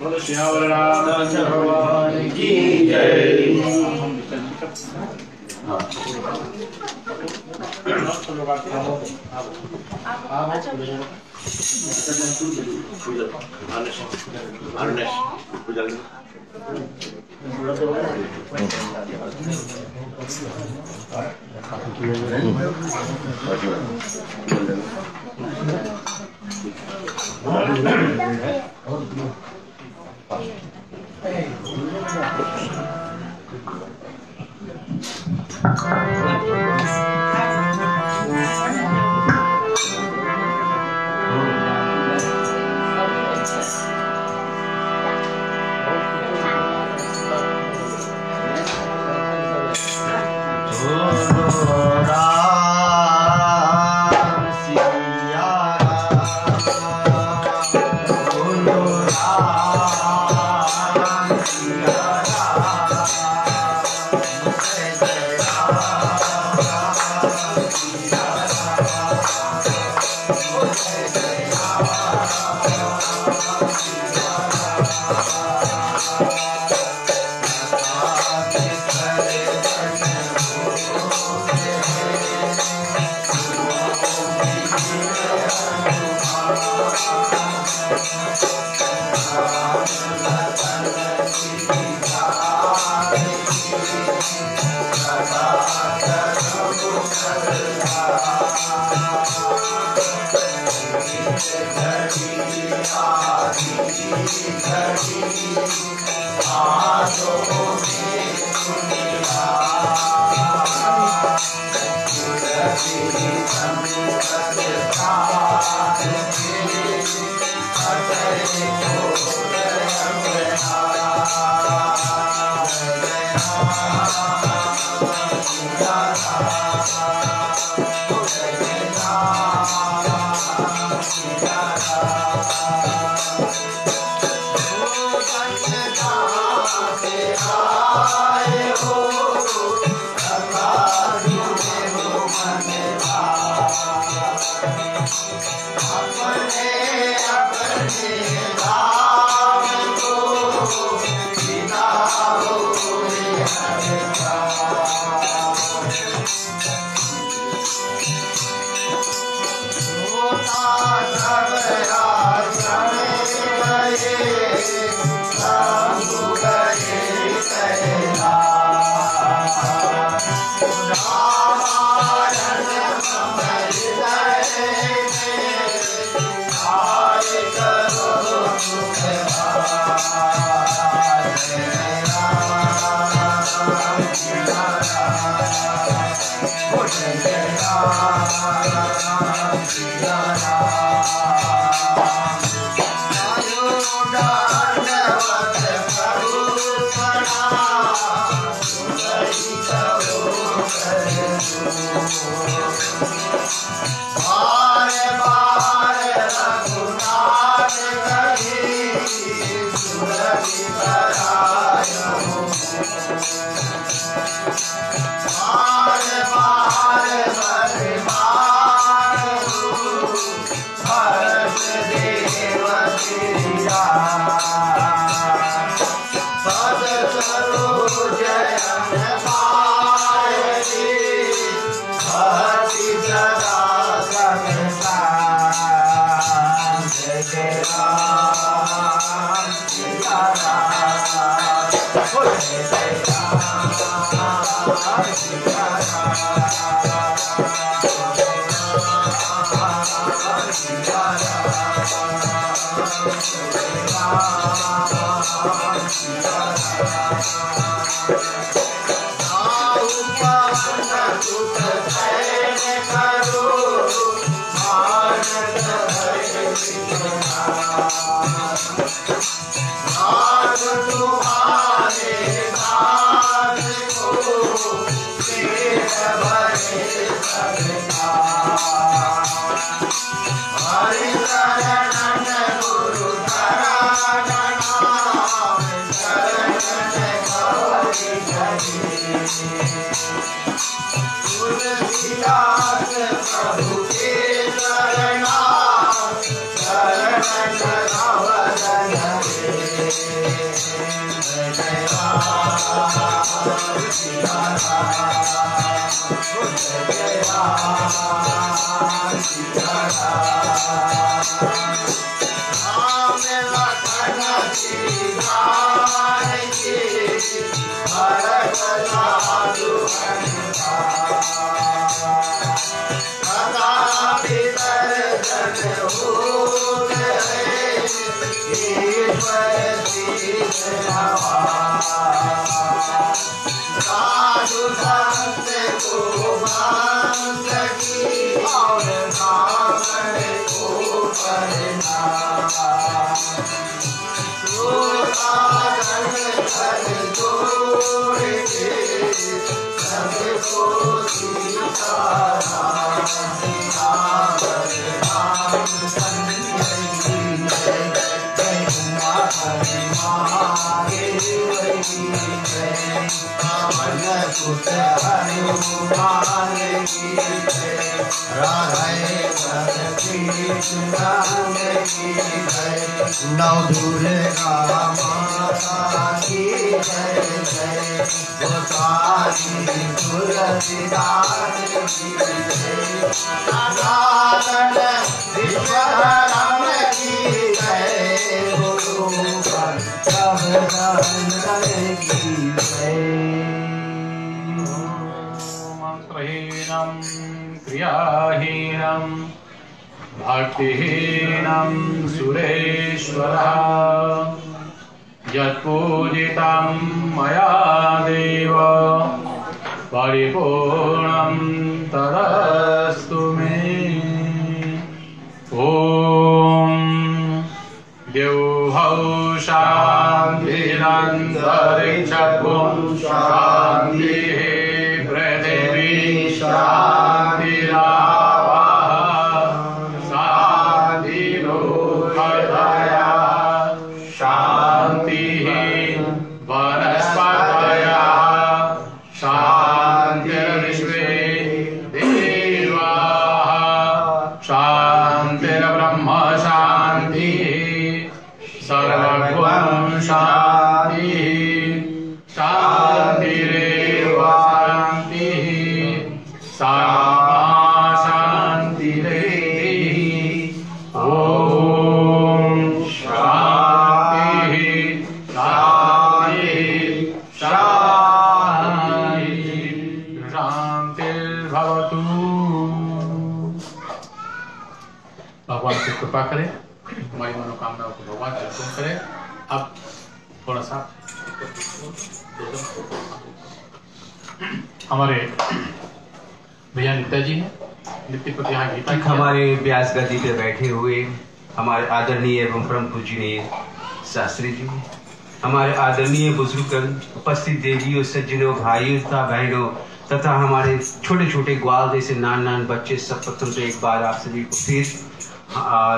बोलो श्यावर रामचंद्र भगवान की जय। अपने अपने क्रियाहीनम् भक्तिहीनं सुरेश्वरः यत्पूजितं मया देव परिपूर्णं तदस्तु मे। ॐ द्यौः शान्तिरन्तरिक्षं शान्तिः पृथिवी शान्तिरापः शान्तिरोधया शान्तिः वनस्पतयः शान्तिर्विश्वे देवाः शान्तिर्ब्रह्म शान्तिः सर्वगुण शान्तिः शान्तिरेव शान्तिः शान्तिरेव। ॐ शान्तिः शान्तिः शान्तिः शान्तिर्भवतु। भगवान से कृपा करें, हमारी मनोकामनाओं को भगवान से पूर्ण करें। अब थोड़ा सा हमारे भैया नित्या जी हैं, नित्य पर यहाँ गीता हमारे व्यास गद्दी पे बैठे हुए हमारे आदरणीय एवं परम पूजनीय शास्त्री जी, हमारे आदरणीय बुजुर्ग, उपस्थित देवियों, सज्जनों, भाइयों तथा बहनों तथा हमारे छोटे छोटे ग्वाल जैसे नान बच्चे, सब प्रथम तो एक बार आप सभी को फिर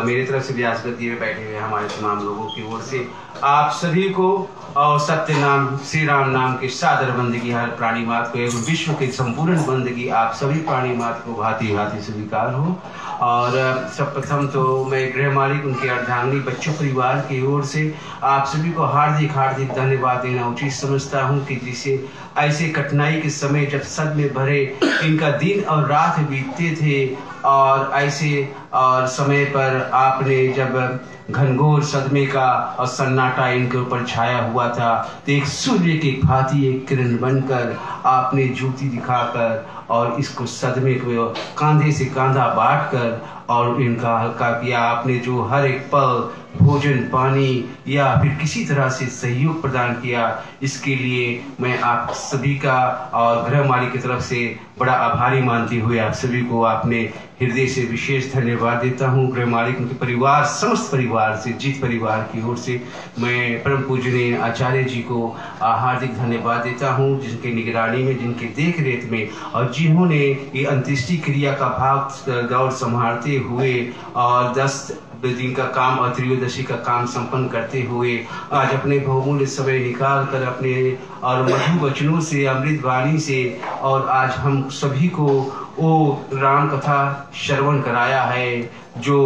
मेरी तरफ से व्यास गद्दी में बैठे हुए हमारे तमाम लोगों की ओर से आप सभी को और सत्य नाम श्री राम नाम के सादर बंदगी हर प्राणी मात को एवं विश्व के संपूर्ण बंदगी आप सभी प्राणी मात को भांति भांति स्वीकार हो। और सब प्रथम तो मैं गृह मालिक, उनके अर्धांगिनी, बच्चों परिवार की ओर से आप सभी को हार्दिक हार्दिक धन्यवाद देना उचित समझता हूँ कि जिसे ऐसे कठिनाई के समय जब सदमे भरे इनका दिन और रात बीतते थे और ऐसे और समय पर आपने जब घनघोर सदमे का और सन्नाटा इनके ऊपर छाया हुआ था तो एक सूर्य की भांति एक किरण बनकर आपने ज्योति दिखाकर और इसको सदमे को कांधे से कांधा बांट कर और इनका हल्का किया। आपने जो हर एक पल भोजन पानी या फिर किसी तरह से सहयोग प्रदान किया, इसके लिए मैं आप सभी का और गृह मालिक की तरफ से बड़ा आभारी मानती हुए आप सभी को आपने हृदय से विशेष धन्यवाद देता हूँ। गृह मालिक, उनके परिवार, समस्त परिवार से, जीत परिवार की ओर से मैं परम पूजनीय आचार्य जी को हार्दिक धन्यवाद देता हूँ, जिनके निगरानी में, जिनके देख रेख में और जिन्होंने ये अंत्येष्टि क्रिया का भाग दौर संभालते हुए और 10 दिन का काम और त्रयोदशी का काम संपन्न करते हुए आज अपने बहुमूल्य समय निकाल कर अपने और मधु वचनों से, अमृत वाणी से और आज हम सभी को वो राम कथा श्रवण कराया है जो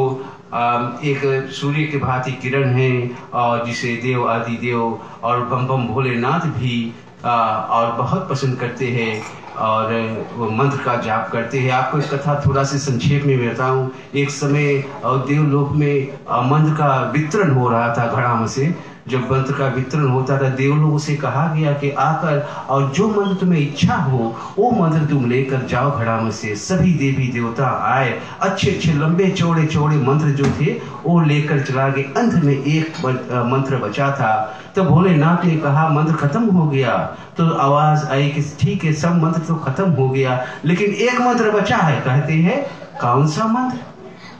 एक सूर्य के भांति किरण है और जिसे देव आदि देव और बम बम भोलेनाथ भी और बहुत पसंद करते हैं और वो मंत्र का जाप करते हैं। आपको इस कथा थोड़ा सी संक्षेप में बताऊं। एक समय देवलोक में मंत्र का वितरण हो रहा था घड़ाम से। जब मंत्र का वितरण होता था देवलोगों से कहा गया कि आकर और जो मंत्र तुम्हें इच्छा हो वो मंत्र तुम लेकर जाओ घड़ाम से। सभी देवी देवता आए, अच्छे अच्छे लंबे चौड़े चौड़े मंत्र जो थे वो लेकर चला गए। अंत में एक मंत्र बचा था। तो भोलेनाथ ने कहा मंत्र खत्म हो गया। तो आवाज आई कि ठीक है, सब मंत्र तो खत्म हो गया लेकिन एक मंत्र बचा है। कहते हैं कौन सा मंत्र?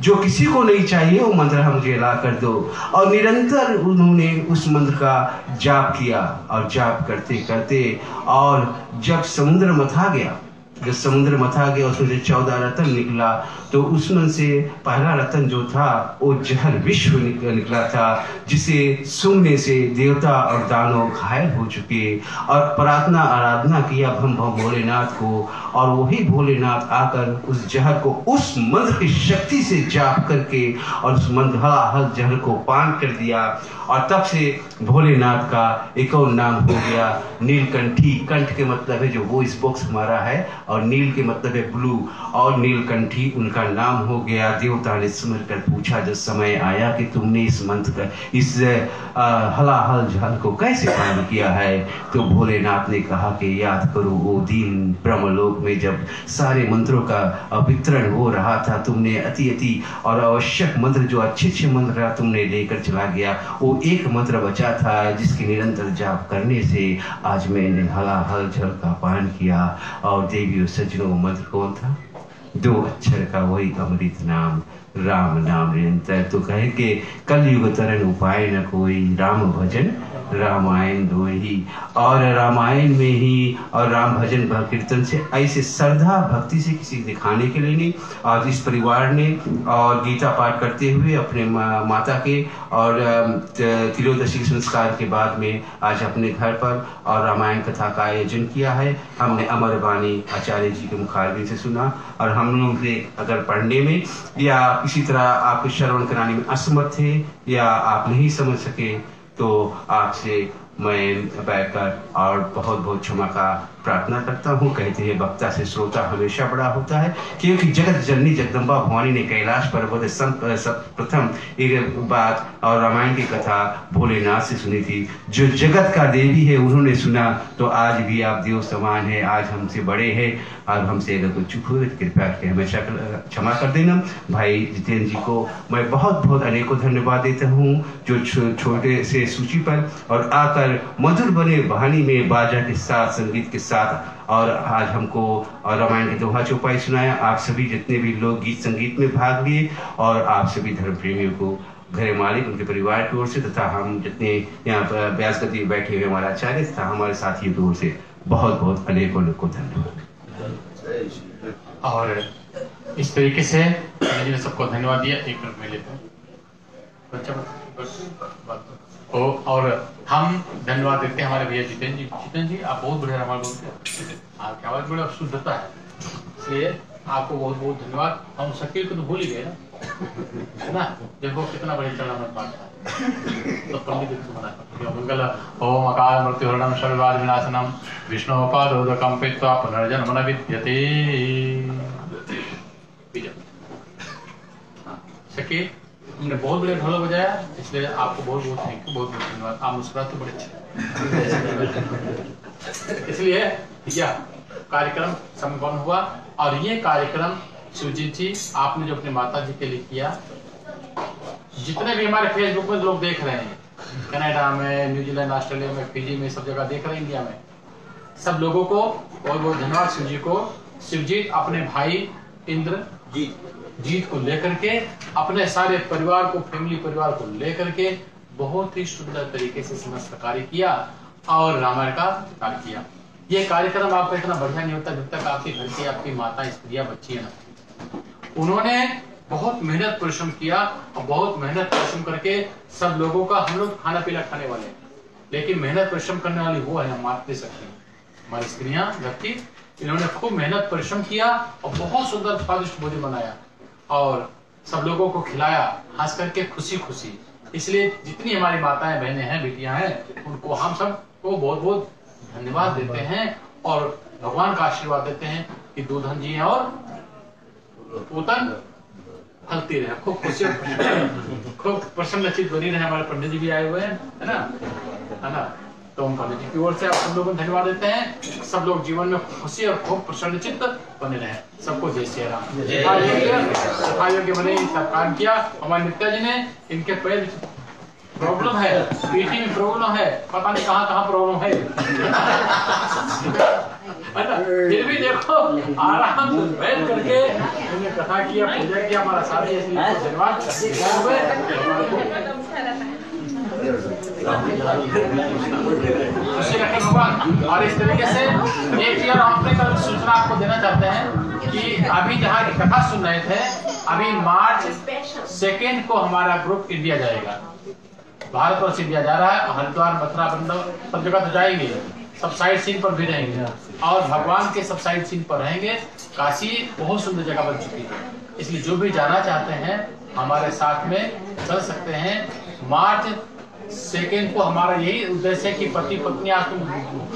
जो किसी को नहीं चाहिए वो मंत्र हम मुझे ला कर दो। और निरंतर उन्होंने उस मंत्र का जाप किया और जाप करते करते और जब समुद्र मथा गया, जब समुद्र मथा गया उसमें से 14 रत्न निकला। तो उसमें से पहला रत्न जो था वो जहर विश्व निकला था, जिसे सूंघने से देवता और दानव घायल हो चुके और प्रार्थना आराधना किया भम भम भोलेनाथ को। और वही भोलेनाथ आकर उस जहर को उस मंत्र की शक्ति से जाप करके और उस मंत्र जहर को पान कर दिया। और तब से भोलेनाथ का एक और नाम हो गया नीलकंठी। कंठ के मतलब है जो वॉइस बॉक्स हमारा है और नील के मतलब है ब्लू और नीलकंठी उनका नाम हो गया। देवता ने सुन कर पूछा जब समय आया कि तुमने इस मंत्र का इस हलाहल जल को कैसे पान किया है? तो भोलेनाथ ने कहा कि याद करो वो दिन ब्रह्मलोक में जब सारे मंत्रों का वितरण हो रहा था, तुमने अति अति और आवश्यक मंत्र जो अच्छे अच्छे मंत्र तुमने लेकर चला गया। वो एक मंत्र बचा था जिसके निरंतर जाप करने से आज मैंने हलाहल जल का पान किया। और देवी और सज्जनों मंत्र कौन था? 2 अक्षर का वही अमृत नाम राम नाम निरंतर। तो कहे के कलयुग तरन उपाय न कोई, राम भजन रामायण दो ही। और रामायण में ही और राम भजन कीर्तन से ऐसे श्रद्धा भक्ति से किसी दिखाने के लिए नहीं। आज इस परिवार ने और गीता पाठ करते हुए अपने माता के और त्रयोदशी संस्कार के बाद में आज अपने घर पर और रामायण कथा का आयोजन किया है। हमने अमर वाणी आचार्य जी के मुखारबिन से सुना और हम लोग ने अगर पढ़ने में या किसी तरह आपको श्रवण कराने में असमर्थ थे या आप नहीं समझ सके तो आपसे मैं बैठकर और बहुत बहुत क्षमा का प्रार्थना करता हूँ। कहते हैं वक्ता से श्रोता हमेशा बड़ा होता है, क्योंकि जगत जननी जगदम्बा भवानी ने कैलाश पर्वत प्रथम एक बात और रामायण की कथा भोलेनाथ से सुनी थी। जो जगत का देवी है उन्होंने सुना, तो आज भी आप देव समान है, आज हमसे बड़े हैं। और हमसे अगर कोई चूक हुए कृपया करके हमेशा क्षमा कर देना। भाई जितेंद्र जी को मैं बहुत बहुत अनेकों धन्यवाद देता हूँ जो छोटे से सूची पर और आकर मधुर बने वाणी में बाजा के साथ संगीत के साथ और आज हमको और रामायण के दोहा चौपाई सुनाया। आप सभी जितने भी लोग गीत संगीत में भाग लिए और आप सभी धर्म प्रेमियों को घरे मालिक, उनके परिवार की ओर से तथा हम जितने यहाँ पर व्यास गति बैठे हुए हमारे आचार्य तथा हमारे साथियों की ओर से बहुत बहुत अनेकों धन्यवाद। और इस तरीके से मैंने सबको धन्यवाद दिया। एक मिनट में लेते हैं और हम धन्यवाद देते हैं हमारे भैया जितेंद्र जी। जितेंद्र जी आप बहुत बढ़िया रामायण बोलते हैं, आपकी आवाज बड़ी शुद्धता है, इसलिए आपको बहुत बहुत धन्यवाद। हम शकील को तो भूल ही गए ना, है ना, देखो कितना बड़े चरण पाठता है। तो पंडित मंगल ओम अकाल मृत्युहरणम सर्ववाद विनाशनम विष्णुपादोदकम पित्वा पुनर्जन्म न विद्यते। शकील तुमने बहुत बड़े ढोल बजाया, इसलिए आपको बहुत बहुत थैंक यू, बहुत बहुत धन्यवाद। आप मुस्कुराते बड़े अच्छे। इसलिए यह कार्यक्रम संपन्न हुआ और ये कार्यक्रम शिवजीत जी आपने जो अपने माता जी के लिए किया, जितने भी हमारे फेसबुक में लोग देख रहे हैं, कनाडा में, न्यूजीलैंड, ऑस्ट्रेलिया में, फिजी में, सब जगह देख रहे हैं, इंडिया में, सब लोगों को बहुत बहुत धन्यवाद शिव जी को। शिवजीत अपने भाई इंद्र जीत को लेकर के, अपने सारे परिवार को, फैमिली परिवार को लेकर के बहुत ही सुंदर तरीके से समस्त कार्य किया और रामायण का कार्य किया। ये कार्यक्रम आपका इतना बढ़िया नहीं होता जब तक आपके घर की आपकी माता, स्त्रियां, बच्ची है ना। उन्होंने बहुत मेहनत परिश्रम किया और बहुत मेहनत परिश्रम करके सब लोगों का, हम लोग खाना पीना खाने वाले हैं, लेकिन मेहनत परिश्रम करने वाली वो है माता शक्ति, हमारी स्त्रियां घर की। इन्होंने खूब मेहनत परिश्रम किया और बहुत सुंदर स्वादिष्ट भोजन बनाया और सब लोगों को खिलाया, हंस करके खुशी खुशी। इसलिए जितनी हमारी माताएं, बहनें हैं, बेटियां हैं, उनको हम सब को बहुत बहुत धन्यवाद देते हैं और भगवान का आशीर्वाद देते हैं कि दूधन जी और पूतन फलती रहे, खूब खुशी, खूब प्रसन्नचित बनी रहे। हमारे पंडित जी भी आए हुए हैं, है ना। तो हम पंडित जी की ओर से आप सब लोगों को धन्यवाद देते हैं। सब लोग जीवन में खुशी और खूब प्रसन्नचित बने रहे। सबको जय श्री राम। योग्य बने, सब काम किया। हमारे नित्या जी ने, इनके पैर प्रॉब्लम है, पीठी में प्रॉब्लम है, पता नहीं कहाँ प्रॉब्लम है, फिर भी देखो आराम से बैठ करके उन्होंने कथा किया, पूजा किया, हमारा साथी, इसलिए धन्यवाद। खुशी रखें भगवान। और इस तरीके से एक चीज हम अपने कल सूचना आपको देना चाहते हैं कि अभी जहाँ की कथा सुन रहे थे, अभी मार्च 2 को हमारा ग्रुप इंडिया जाएगा, भारतवर्ष इंडिया जा रहा है। हरिद्वार, मथुरा, वृंदावन सब जगह तो जाएंगे, सब साइड सीन पर भी रहेंगे और भगवान के सब साइड सीन पर रहेंगे। काशी बहुत सुंदर जगह बन चुकी है, इसलिए जो भी जाना चाहते हैं हमारे साथ में चल सकते हैं। मार्च 2 को हमारा यही उद्देश्य है कि पति पत्नी आज तुम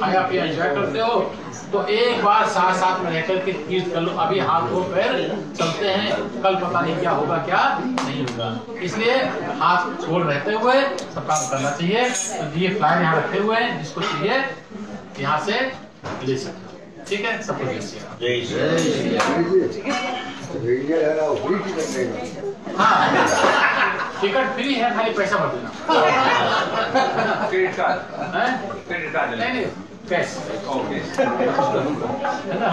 खाया पिया एंजॉय करते हो तो एक बार साथ में रहकर के तीर्थ कर लो। अभी हाथ धो पैर चलते हैं, कल पता नहीं क्या होगा क्या नहीं होगा, इसलिए हाथ छोड़ रहते हुए सब काम करना चाहिए। तो ये फ्लायर यहाँ रखे हुए हैं, जिसको चाहिए यहाँ से ले सकते, ठीक है। सबको हाँ, टिकट फ्री है, खाली पैसा भर देना। क्रेडिट कार्ड नहीं, कैश, है ना।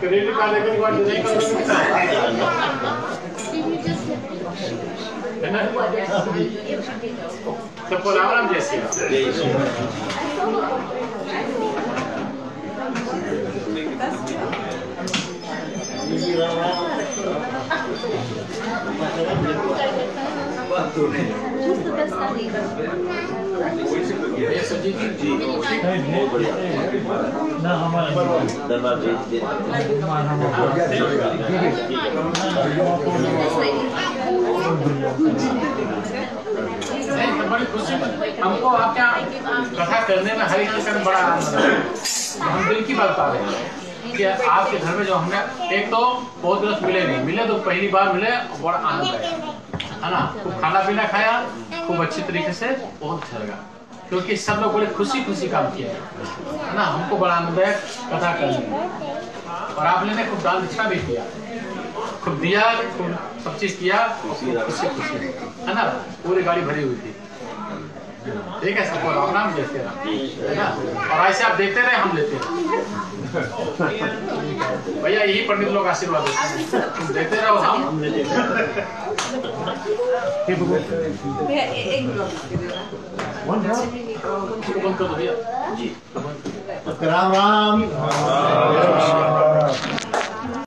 क्रेडिट कार्ड लेकर के बाद नहीं करोगे है ना। सबको राम राम, जय श्री ना हमारा बड़ी खुशी हमको आपके यहाँ कथा करने में, हर एक करने बड़ा आनंद है। हम दिल की बात बता रहे हैं कि आपके घर में जो हमने, एक तो बहुत दिवस मिले तो पहली बार मिले, बड़ा आनंद आया, है ना। खूब खाना पीना खाया, खूब अच्छी तरीके से, बहुत अच्छा लगा, क्योंकि सब लोग बड़े खुशी खुशी काम किया है ना। हमको बड़ा आनंद है कथा करने में। और आपने ने खूब दान दक्षिणा भी किया, खूब दिया, खूब सब चीज किया, खुशी है ना। पूरी गाड़ी भरी हुई थी, ठीक है। सबको राम राम, जय श्री राम, है ना। और ऐसे आप देखते रहे, हम लेते हैं। भैया यही पंडित लोग आशीर्वाद देते हैं, तुम देते रहो। हम राम राम।